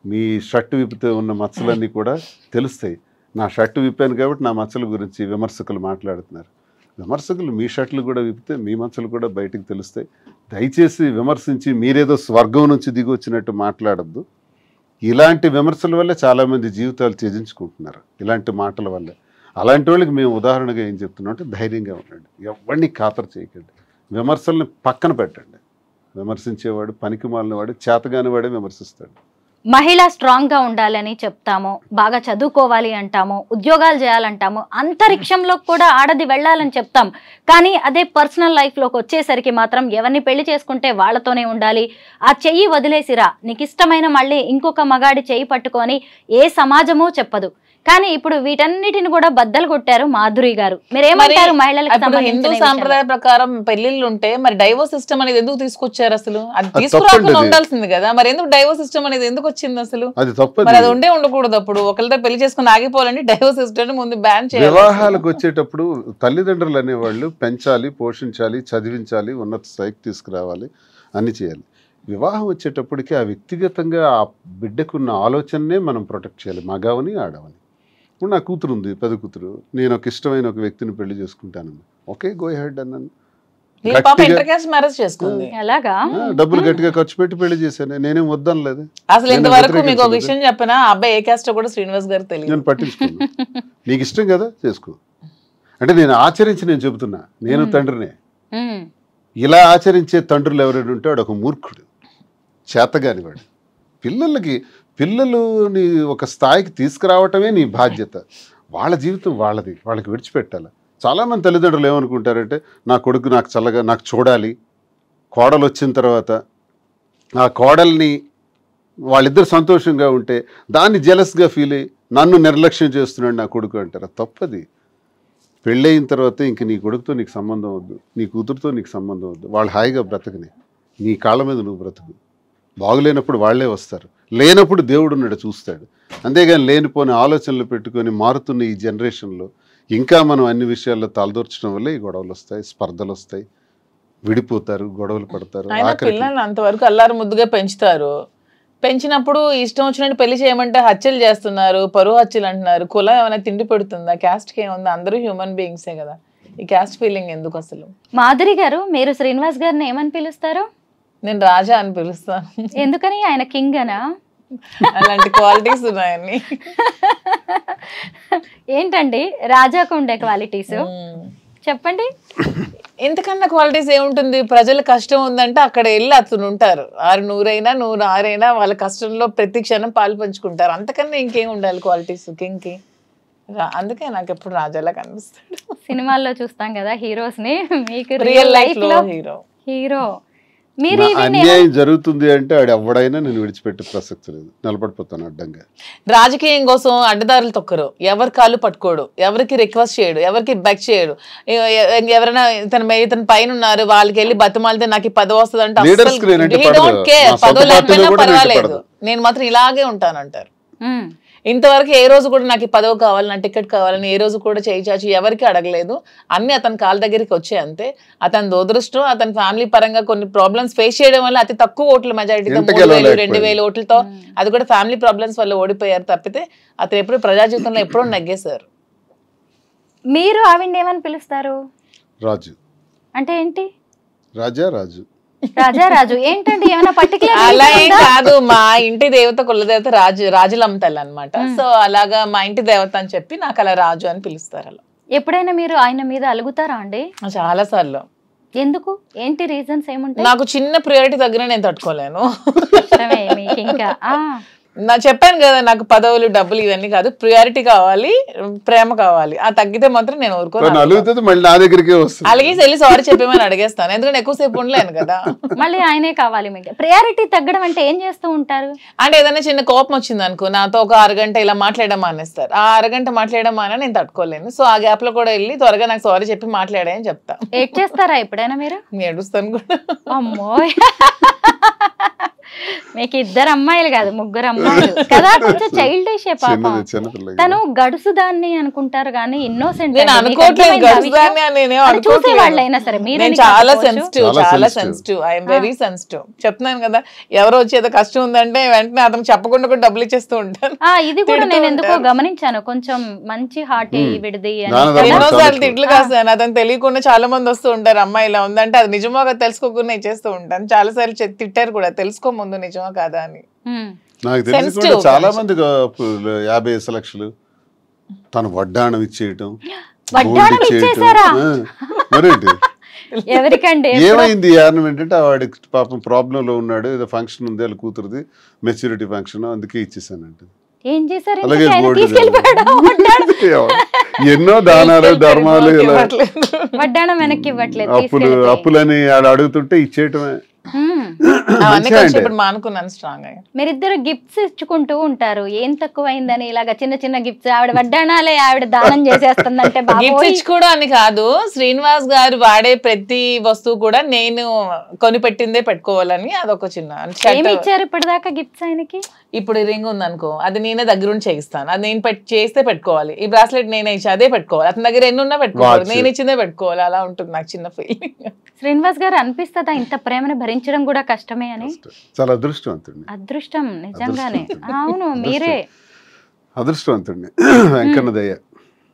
మీ షర్టు విప్పితే ఉన్న మచ్చలన్నీ కూడా తెలుస్తాయి. నా షర్టు విప్పాను కాబట్టి నా మచ్చల గురించి విమర్శకులు మాట్లాడుతున్నారు. విమర్శకులు మీ షర్ట్లు కూడా విప్పితే మీ మచ్చలు కూడా బయటకు తెలుస్తాయి. దయచేసి విమర్శించి మీరేదో స్వర్గం నుంచి దిగి వచ్చినట్టు మాట్లాడద్దు. ఇలాంటి విమర్శల వల్ల చాలామంది జీవితాలు త్యజించుకుంటున్నారు, ఇలాంటి మాటల వల్ల. అలాంటి వాళ్ళకి మేము ఉదాహరణగా ఏం చెప్తున్నాం అంటే ధైర్యంగా ఉండండి, ఎవరిని ఖాతరు చేయకండి, విమర్శల్ని పక్కన పెట్టండి. విమర్శించేవాడు పనికి మాలినవాడు, చేతగాని వాడే విమర్శిస్తాడు. మహిళ స్ట్రాంగ్గా ఉండాలని చెప్తాము, బాగా చదువుకోవాలి అంటాము, ఉద్యోగాలు చేయాలంటాము, అంతరిక్షంలో కూడా ఆడది వెళ్ళాలని చెప్తాం. కానీ అదే పర్సనల్ లైఫ్లోకి వచ్చేసరికి మాత్రం ఎవరిని పెళ్లి చేసుకుంటే వాళ్ళతోనే ఉండాలి, ఆ చెయ్యి వదిలేసిరా, నీకు ఇష్టమైన మళ్ళీ ఇంకొక మగాడి చెయ్యి పట్టుకొని ఏ సమాజమూ చెప్పదు. కానీ ఇప్పుడు వీటన్నిటిని కూడా బద్దలు కొట్టారు మాధురి గారు. మీరేమంటారు మహిళలకు హిందూ సంబంధించిన సాంప్రదాయ ప్రకారం పెళ్లిళ్ళు ఉంటే మరి డైవోర్స్ సిస్టమ్ అనేది ఎందుకు తీసుకొచ్చారు? అసలు అది తీసుకురాకుండా ఉండాల్సింది కదా. మరి ఎందుకు డైవోర్స్ సిస్టమ్ అనేది ఎందుకు వచ్చింది అసలు? మరి అది ఉండే ఉండకూడదు. అప్పుడు ఒకరితో పెళ్లి చేసుకుని ఆగిపోవాలని డైవోర్స్ సిస్టమ్ ముందు బ్యాన్ చేయాలి. వివాహాలకు వచ్చేటప్పుడు తల్లిదండ్రులు అనేవాళ్ళు పెంచాలి, పోషించాలి, చదివించాలి, ఉన్నత స్థాయికి తీసుకురావాలి, అన్ని చేయాలి. వివాహం వచ్చేటప్పటికి ఆ వ్యక్తిగతంగా ఆ బిడ్డకున్న ఆలోచననే మనం ప్రొటెక్ట్ చేయాలి, మగవని ఆడవని. ఇప్పుడు నా కూతురు ఉంది, పెద్ద కూతురు. నేను ఒక ఇష్టమైన ఒక వ్యక్తిని పెళ్లి చేసుకుంటాను, ఓకే గో హెడ్ అన్నాను. డబ్బులు గట్టిగా ఖర్చు పెట్టి పెళ్లి చేశాను, నేనేం వద్దనలేదు. అసలు ఇంతవరకు మీకు ఒక విషయం చెప్పినా అబ్బాయి ఏ కాస్ట్ కూడా శ్రీనివాస్ గారు తెలియదు. నేను పట్టించుకున్నాను. నీకు ఇష్టం కదా చేసుకో అంటే నేను ఆచరించి నేను చెబుతున్నా. నేను తండ్రినే. ఇలా ఆచరించే తండ్రులు ఎవరైనా ఉంటే వాడు ఒక మూర్ఖుడు, చేతగాని వాడు. పిల్లలని ఒక స్థాయికి తీసుకురావటమే నీ బాధ్యత. వాళ్ళ జీవితం వాళ్ళది, వాళ్ళకి విడిచిపెట్టాలి. చాలామంది తల్లిదండ్రులు ఏమనుకుంటారంటే నా కొడుకు నాకు చల్లగా నాకు చూడాలి, కోడలు వచ్చిన తర్వాత ఆ కోడల్ని వాళ్ళిద్దరు సంతోషంగా ఉంటే దాన్ని జెలస్గా ఫీల్ అయ్యి నన్ను నిర్లక్ష్యం చేస్తున్నాడు నా కొడుకు అంటారు. తప్పది. పెళ్ళయిన తర్వాత ఇంక నీ కొడుకుతో నీకు సంబంధం వద్దు, నీ కూతురుతో నీకు సంబంధం వద్దు. వాళ్ళు హాయిగా బ్రతకని, నీ కాళ్ళ మీద నువ్వు బ్రతుకు. బాగులేనప్పుడు వాళ్లే వస్తారు, లేనప్పుడు దేవుడు ఉన్నాడు చూస్తాడు. అంతేగాని లేనిపోని ఆలోచనలు పెట్టుకొని మారుతున్న ఈ జనరేషన్లో ఇంకా మనం అన్ని విషయాల్లో తలదూర్చడం వల్ల ఈ గొడవలు వస్తాయి, స్పర్ధలు వస్తాయి, విడిపోతారు, గొడవలు పడతారు. పిల్లల్ని అంతవరకు అల్లారు ముద్దుగా పెంచుతారు. పెంచినప్పుడు ఇష్టం వచ్చినట్టు పెళ్లి చేయమంటే హత్యలు చేస్తున్నారు, పరువు హత్యలు అంటున్నారు. కులం ఏమైనా తిండి పెడుతుందా? క్యాస్ట్కి ఏముందా? అందరూ హ్యూమన్ బీయింగ్సే కదా. ఈ క్యాస్ట్ ఫీలింగ్ ఎందుకు అసలు? మాధురి గారు, మీరు శ్రీనివాస్ గారిని ఏమని పిలుస్తారు? నేను రాజా అని పిలుస్తాను. ఎందుకని? ఆయన కింగ్ అనా? అలాంటి క్వాలిటీస్ ఉన్నాయని. ఏంటండి రాజాకు ఉండే క్వాలిటీస్ చెప్పండి. ఇంతకన్నా క్వాలిటీస్ ఏముంటుంది? ప్రజల కష్టం ఉందంటే అక్కడ వెళ్ళి అతను ఉంటారు. 600 100 వాళ్ళ కష్టంలో ప్రతి క్షణం పాలు పంచుకుంటారు. అంతకన్నా ఇంకేం ఉండాలి క్వాలిటీస్ కింగ్కి? అందుకే నాకు ఎప్పుడు రాజాలా కనిపిస్తాడు. సినిమాల్లో చూస్తాం కదా హీరోస్ ని, మీకు రియల్ లైఫ్ లో హీరో. అన్యాయం జరుగుతుంది అంటే ఆడు ఎవడైనా నేను విడిచిపెట్టే ప్రసక్తి లేదు, నిలబడిపోతాను అడ్డంగా. రాజకీయం కోసం అడ్డదారులు తొక్కరు, ఎవరి కాళ్ళు పట్టుకోడు, ఎవరికి రిక్వెస్ట్ చేయడు, ఎవరికి బెక్ చేయడు. ఎవరైనా ఇతని పైన ఉన్నారు వాళ్ళకి వెళ్ళి బతిమాలితే నాకు ఈ పదవి వస్తుంది అంటే పదవి లేకపోయినా పర్వాలేదు, నేను మాత్రం ఇలాగే ఉంటానంటారు. ఇంతవరకు ఏ రోజు కూడా నాకు ఈ పదవి కావాలి, నా టికెట్ కావాలని ఏ రోజు కూడా చేయి చాచి ఎవరికి అడగలేదు. అన్ని అతని కాళ్ళ దగ్గరికి వచ్చాయి అంతే. అతని దురదృష్టం, అతని ఫ్యామిలీ పరంగా కొన్ని ప్రాబ్లమ్స్ ఫేస్ చేయడం వల్ల అతి తక్కువ ఓట్ల మెజారిటీతో 3000 2000 ఓట్లతో, అది కూడా ఫ్యామిలీ ప్రాబ్లమ్స్ వల్ల ఓడిపోయారు తప్పితే అతను ఎప్పుడు ప్రజా జీవితంలో ఎప్పుడో నగ్గేశారు. మీరు ఆవిడ ఏమని పిలుస్తారు? రాజు. అంటే ఏంటి? రాజారాజు. రాజారాజు ఏంటండి? ఏమైనా పర్టికులర్ అలా ఏం కాదు, మా ఇంటి దేవత కులదేవత రాజులమ్మ అన్నమాట. సో అలాగా మా ఇంటి దేవత అని చెప్పి నాకు అలా రాజు అని పిలుస్తారు. అలా ఎప్పుడైనా మీరు ఆయన మీద అలుగుతారా అండి? చాలా సార్లు. ఎందుకు? ఏంటి రీజన్స్ ఏముంటాయి? నాకు చిన్న ప్రియారిటీ దగ్గర నేను తట్టుకోలేను. మీకు ఇంకా నా చెప్పాను కదా, నాకు పదవులు డబ్బులు ఇవన్నీ కాదు, ప్రియారిటీ కావాలి, ప్రేమ కావాలి. ఆ తగ్గితే మాత్రం నేను ఊరుకోను. అలాగే వెళ్ళి సారీ చెప్పేమని అడిగేస్తాను, ఎందుకంటే ఎక్కువసేపు ఉండలేను కదా. మళ్ళీ ఆయనే కావాలి మీకు. ప్రియారిటీ తగ్గడం అంటే ఏం చేస్తూ ఉంటారు? అంటే ఏదైనా చిన్న కోపం వచ్చింది అనుకో, నాతో ఒక అరగంట ఇలా మాట్లాడడం మానేస్తారు. ఆ అరగంట మాట్లాడడం మానే నేను తట్టుకోలేను. సో ఆ గ్యాప్ లో కూడా వెళ్ళి త్వరగా నాకు సారీ చెప్పి మాట్లాడాయని చెప్తా. ఏడ్ చేస్తారా ఎప్పుడైనా మీరు? నేను ఏడుస్తాను కూడా. అమ్మో, మీకు 2 అమ్మాయిలు కాదు 3 అమ్మాయిలు కదా, కొంచెం చైల్డిష్ పాపం. తను గడుసు దాన్ని అనుకుంటారు కానీ ఇన్నోసెంట్. నేను అనుకోవట్లేదు గడుసుదాన్ని అని, చూసే వాళ్ళైనా సరే మీరు చాలా సెన్సిటివ్, చాలా సెన్సిటివ్. I'm very sensitive. చెప్తున్నాను కదా, ఎవరో వచ్చేదో కష్టం ఉందంటే వెంటనే అతను చెప్పకుండా కూడా డబ్బులు ఇచ్చేస్తూ ఉంటాను. ఇది కూడా నేను ఎందుకో గమనించాను, కొంచెం మంచి హార్టీ విడిది. ఎన్నోసార్లు తిట్లు కాస్తాను, అతను తెలియకుండా చాలా మంది వస్తూ ఉంటారు, అమ్మాయి ఇలా ఉందంటే అది నిజమో తెలుసుకోకుండా ఇచ్చేస్తూ ఉంటాను. చాలా సార్లు తిట్టారు కూడా, తెలుసుకో ముందు నిజమా కాదా అని. నాకు తెలిసి చాలా మంది 50 లక్షలు తను వడ్డాణం ఇచ్చేయటం. మరేంటి ఎవరికండి ఏమైంది? కారణం ఏంటంటే వాడికి పాపం ప్రాబ్లం లో ఉన్నాడు, ఏదో ఫంక్షన్ ఉంది వాళ్ళ కూతురుది, మెచ్యూరిటీ ఫంక్షన్, అందుకే ఇచ్చేసానంటే. ఏం చేశారు? అలాగే ఎన్నో దానాలు ధర్మాలు, వడ్డాణం వెనక్కి ఇవ్వట్లేదు, అప్పులని అడుగుతుంటే ఇచ్చేయటమే. మీరిద్దరు గిఫ్ట్స్ ఇచ్చుకుంటూ ఉంటారు, ఏం తక్కువైందని ఇలాగా చిన్న చిన్న గిఫ్ట్స్. ఆవిడ వడ్డాణాలే ఆవిడ దానం చేసేస్తుందంటే. గిఫ్ట్స్ ఇచ్చుకోవడం అని కాదు, శ్రీనివాస్ గారు వాడే ప్రతి వస్తువు కూడా నేను కొనిపెట్టిందే పెట్టుకోవాలని అదొక చిన్న. ఏమి ఇచ్చారు ఇప్పటిదాకా గిఫ్ట్స్ ఆయనకి? ఇప్పుడు రింగ్ ఉంది అనుకో, అది నేనే దగ్గరుండి చేయిస్తాను, అది నేను చేస్తే పెట్టుకోవాలి. ఈ బ్రాస్లెట్ నేనే ఇచ్చి అదే పెట్టుకోవాలి, అతని దగ్గర ఎన్నున్నా పెట్టుకోవాలి, నేను ఇచ్చిందే పెట్టుకోవాలి. అలా ఉంటుంది నాకు చిన్న ఫీలింగ్. శ్రీనివాస్ గారు అనిపిస్తుందా ఇంత ప్రేమను భరించడం కూడా కష్టమే అని? చాలా అదృష్టవంతుడిని. అదృష్టం నిజంగానే. అవును, మీరే అదృష్టవంతుడిని, వెంకన్నదయ్య.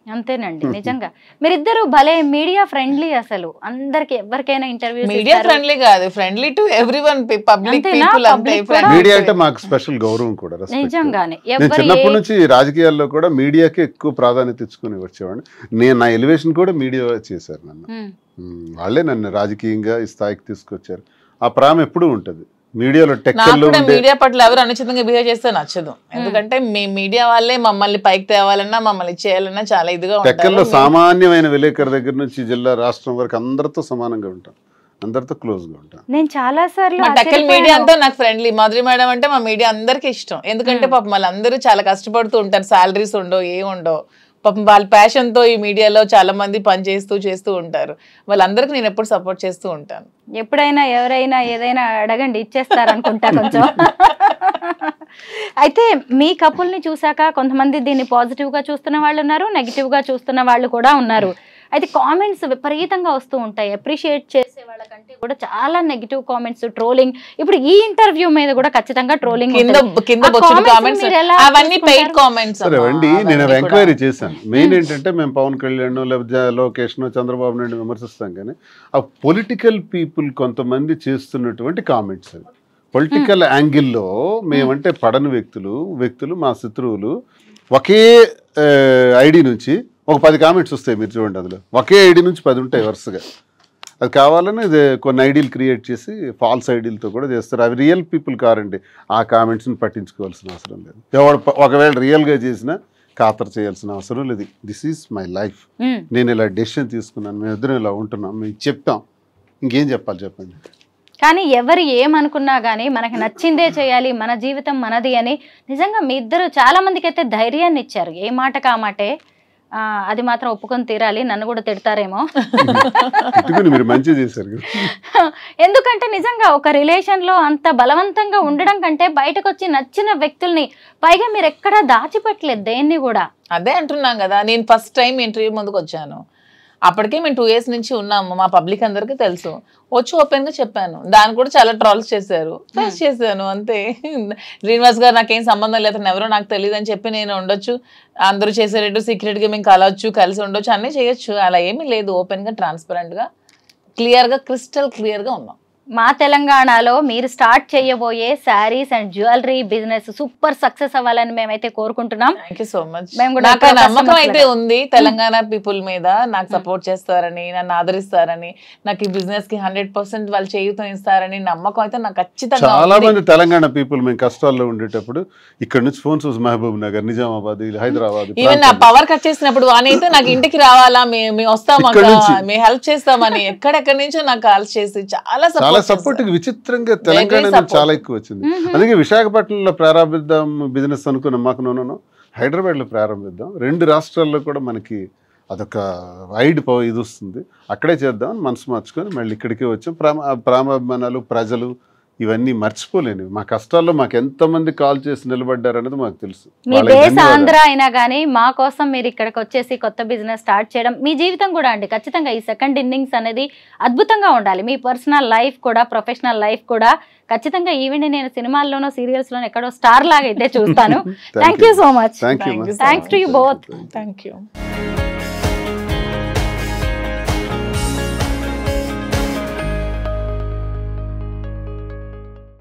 అంతేనండి, నిజంగా మీరిద్దరు భలే మీడియా ఫ్రెండ్లీ. అసలు అందరికి ఎవరికైనా ఇంటర్వ్యూ. మీడియా ఫ్రెండ్లీ కాదు, friendly to everyone, public people అంతే. మీడియా అంటే మాకు స్పెషల్ గౌరవం కూడా. నిజంగానే చిన్నప్పటి నుంచి రాజకీయాల్లో కూడా మీడియాకి ఎక్కువ ప్రాధాన్యత ఇచ్చుకుని వచ్చేవాడిని. నా ఎలివేషన్ కూడా మీడియా చేశారు నన్ను. వాళ్ళే నన్ను రాజకీయంగా ఈ స్థాయికి తీసుకొచ్చారు. ఆ ప్రాణం ఎప్పుడూ ఉంటది మీడియాలో. మీడియా పట్ల ఎవరు అనుచితంగా బిహేవ్ చేస్తే నచ్చదు, ఎందుకంటే మీ మీడియా వాళ్ళే మమ్మల్ని పైకి తేవాలన్నా మమ్మల్ని చేయాలన్నా చాలా ఇదిగా టెక్కల్లో సామాన్యమైన విలేకరు దగ్గర నుంచి జిల్లా రాష్ట్రం వరకు అందరితో సమానంగా ఉంటాం, అందరితో క్లోజ్ గా ఉంటాం. నేను చాలా సార్లు టెక్కల్ మీడియా అంతా నాకు ఫ్రెండ్లీ. మాధురి మేడం అంటే మా మీడియా అందరికి ఇష్టం, ఎందుకంటే పాపం వాళ్ళందరూ చాలా కష్టపడుతూ ఉంటారు, సాలరీస్ ఉండవు, ఏముండవు. పాపం వాళ్ళ ప్యాషన్ తో ఈ మీడియాలో చాలా మంది పని చేస్తూ ఉంటారు. వాళ్ళందరికీ నేను ఎప్పుడు సపోర్ట్ చేస్తూ ఉంటాను. ఎప్పుడైనా ఎవరైనా ఏదైనా అడగండి, ఇచ్చేస్తారనుకుంటా కొంచెం. అయితే మీ కపుల్ని చూసాక కొంతమంది దీన్ని పాజిటివ్ గా చూస్తున్న వాళ్ళు ఉన్నారు, నెగిటివ్ గా చూస్తున్న వాళ్ళు కూడా ఉన్నారు. అయితే కామెంట్స్ విపరీతంగా వస్తూ ఉంటాయి, అప్రిషియేట్ చేసే వాళ్ళకంటే కూడా చాలా నెగిటివ్ కామెంట్స్, ట్రోలింగ్. ఇప్పుడు ఈ ఇంటర్వ్యూ మీద కూడా ఖచ్చితంగా ట్రోలింగ్. నేను ఎంక్వైరీ చేశాను. మెయిన్ ఏంటంటే మేము పవన్ కళ్యాణ్ లేదా లోకేష్ చంద్రబాబు నాయుడు విమర్శిస్తాం, కానీ ఆ పొలిటికల్ పీపుల్ కొంతమంది చేస్తున్నటువంటి కామెంట్స్, పొలిటికల్ యాంగిల్లో మేమంటే పడని వ్యక్తులు మా శత్రువులు ఒకే ఐడి నుంచి ఒక 10 కామెంట్స్ వస్తాయి. మీరు చూడండి, అందులో ఒకే ఐడి నుంచి 10 ఉంటాయి వరుసగా. అది కావాలని ఇది కొన్ని ఐడీలు క్రియేట్ చేసి ఫాల్స్ ఐడీలతో కూడా చేస్తారు. అవి రియల్ పీపుల్ కారండి, ఆ కామెంట్స్ని పట్టించుకోవాల్సిన అవసరం లేదు. ఒకవేళ రియల్గా చేసినా ఖాతరు చేయాల్సిన అవసరం లేదు. దిస్ ఈజ్ మై లైఫ్, నేను ఇలా డెసిషన్ తీసుకున్నాను, మేము ఇద్దరం ఇలా ఉంటున్నాం, మేము చెప్తాం, ఇంకేం చెప్పాలి చెప్పండి. కానీ ఎవరు ఏమనుకున్నా కానీ మనకి నచ్చిందే చేయాలి, మన జీవితం మనది అని నిజంగా మీ ఇద్దరు చాలా మందికి అయితే ధైర్యాన్ని ఇచ్చారు. ఏ మాటకు ఆ మాటే, అది మాత్రం ఒప్పుకొని తీరాలి. నన్ను కూడా తిడతారేమో, మీరు మంచి చేశారు. ఎందుకంటే నిజంగా ఒక రిలేషన్ లో అంత బలవంతంగా ఉండడం కంటే బయటకు వచ్చి నచ్చిన వ్యక్తుల్ని, పైగా మీరు ఎక్కడా దాచిపెట్టలేదు దేన్ని కూడా. అదే అంటున్నాం కదా, నేను ఫస్ట్ టైం ఇంటర్వ్యూ ముందుకు వచ్చాను, అప్పటికే మేము 2 years నుంచి ఉన్నాము, మా పబ్లిక్ అందరికీ తెలుసు, వచ్చి ఓపెన్ గా చెప్పాను. దాన్ని కూడా చాలా ట్రాల్స్ చేశారు, ఫేస్ చేశాను అంతే. శ్రీనివాస్ గారు నాకేం సంబంధం లేదు, ఎవరో నాకు తెలియదు అని చెప్పి నేను ఉండొచ్చు, అందరూ చేసేటట్టు సీక్రెట్ గా మేము కలిసి ఉండొచ్చు, అన్నీ చేయొచ్చు, అలా ఏమీ లేదు. ఓపెన్ గా ట్రాన్స్పరెంట్ గా క్లియర్గా క్రిస్టల్ క్లియర్గా ఉన్నాం. మా తెలంగాణలో మీరు స్టార్ట్ చేయబోయే saris and jewellery business super success అవ్వాలని మేమైతే కోరుకుంటున్నాం. Thank you so much. మేము కూడా నాకు నమ్మకం అయితే ఉంది తెలంగాణ పీపుల్ మీద, నాకు సపోర్ట్ చేస్తారని, నన్ను ఆదరిస్తారని, నాకు ఈ బిజినెస్ కి 100% వాళ్ళు చేయూతం ఇస్తారని నమ్మకం అయితే నాకు ఖచ్చితంగా. చాలా మంది తెలంగాణ పీపుల్ మేము కష్టాల్లో ఉండేటప్పుడు ఇక్కడ నుంచి ఫోన్ చూసి మహబూబ్ నగర్, నిజామాబాద్, హైదరాబాద్, ఈవెన్ నా పవర్ కట్ చేసినప్పుడు వానైతే నాకు ఇంటికి రావాలా, మేము వస్తాం, మేము హెల్ప్ చేస్తామని ఎక్కడెక్కడి నుంచో నాకు కాల్ చేసి చాలా సపోర్ట్ విచిత్రంగా తెలంగాణ చాలా ఎక్కువ వచ్చింది. అందుకే విశాఖపట్నంలో ప్రారంభిద్దాం బిజినెస్ అనుకున్నాం. మాకు హైదరాబాద్ లో ప్రారంభిద్దాం, 2 రాష్ట్రాల్లో కూడా మనకి అదొక వైడ్ ఇది వస్తుంది, అక్కడే చేద్దామని మనసు మార్చుకొని మళ్ళీ ఇక్కడికే వచ్చాం. ప్రేమాభిమానాలు, ప్రజలు ఇవన్నీ మర్చిపోలేను. మా కష్టాల్లో మాకు ఎంతమంది కాల్ చేసి నిలబడ్డారు అనేది మాకు తెలుసు. మీ దేశ ఆంధ్ర అయినా కానీ మా కోసం మీరు ఇక్కడికి వచ్చేసి కొత్త బిజినెస్ స్టార్ట్ చేయడం, మీ జీవితం కూడా అండి ఖచ్చితంగా ఈ సెకండ్ ఇన్నింగ్స్ అనేది అద్భుతంగా ఉండాలి. మీ పర్సనల్ లైఫ్ కూడా, ప్రొఫెషనల్ లైఫ్ కూడా ఖచ్చితంగా. ఈవెన్ నేను సినిమాల్లోనో సీరియల్స్ లోనో ఎక్కడో స్టార్ లాగా అయితే చూస్తాను. Thank you so much. Thanks to you both. Thank you.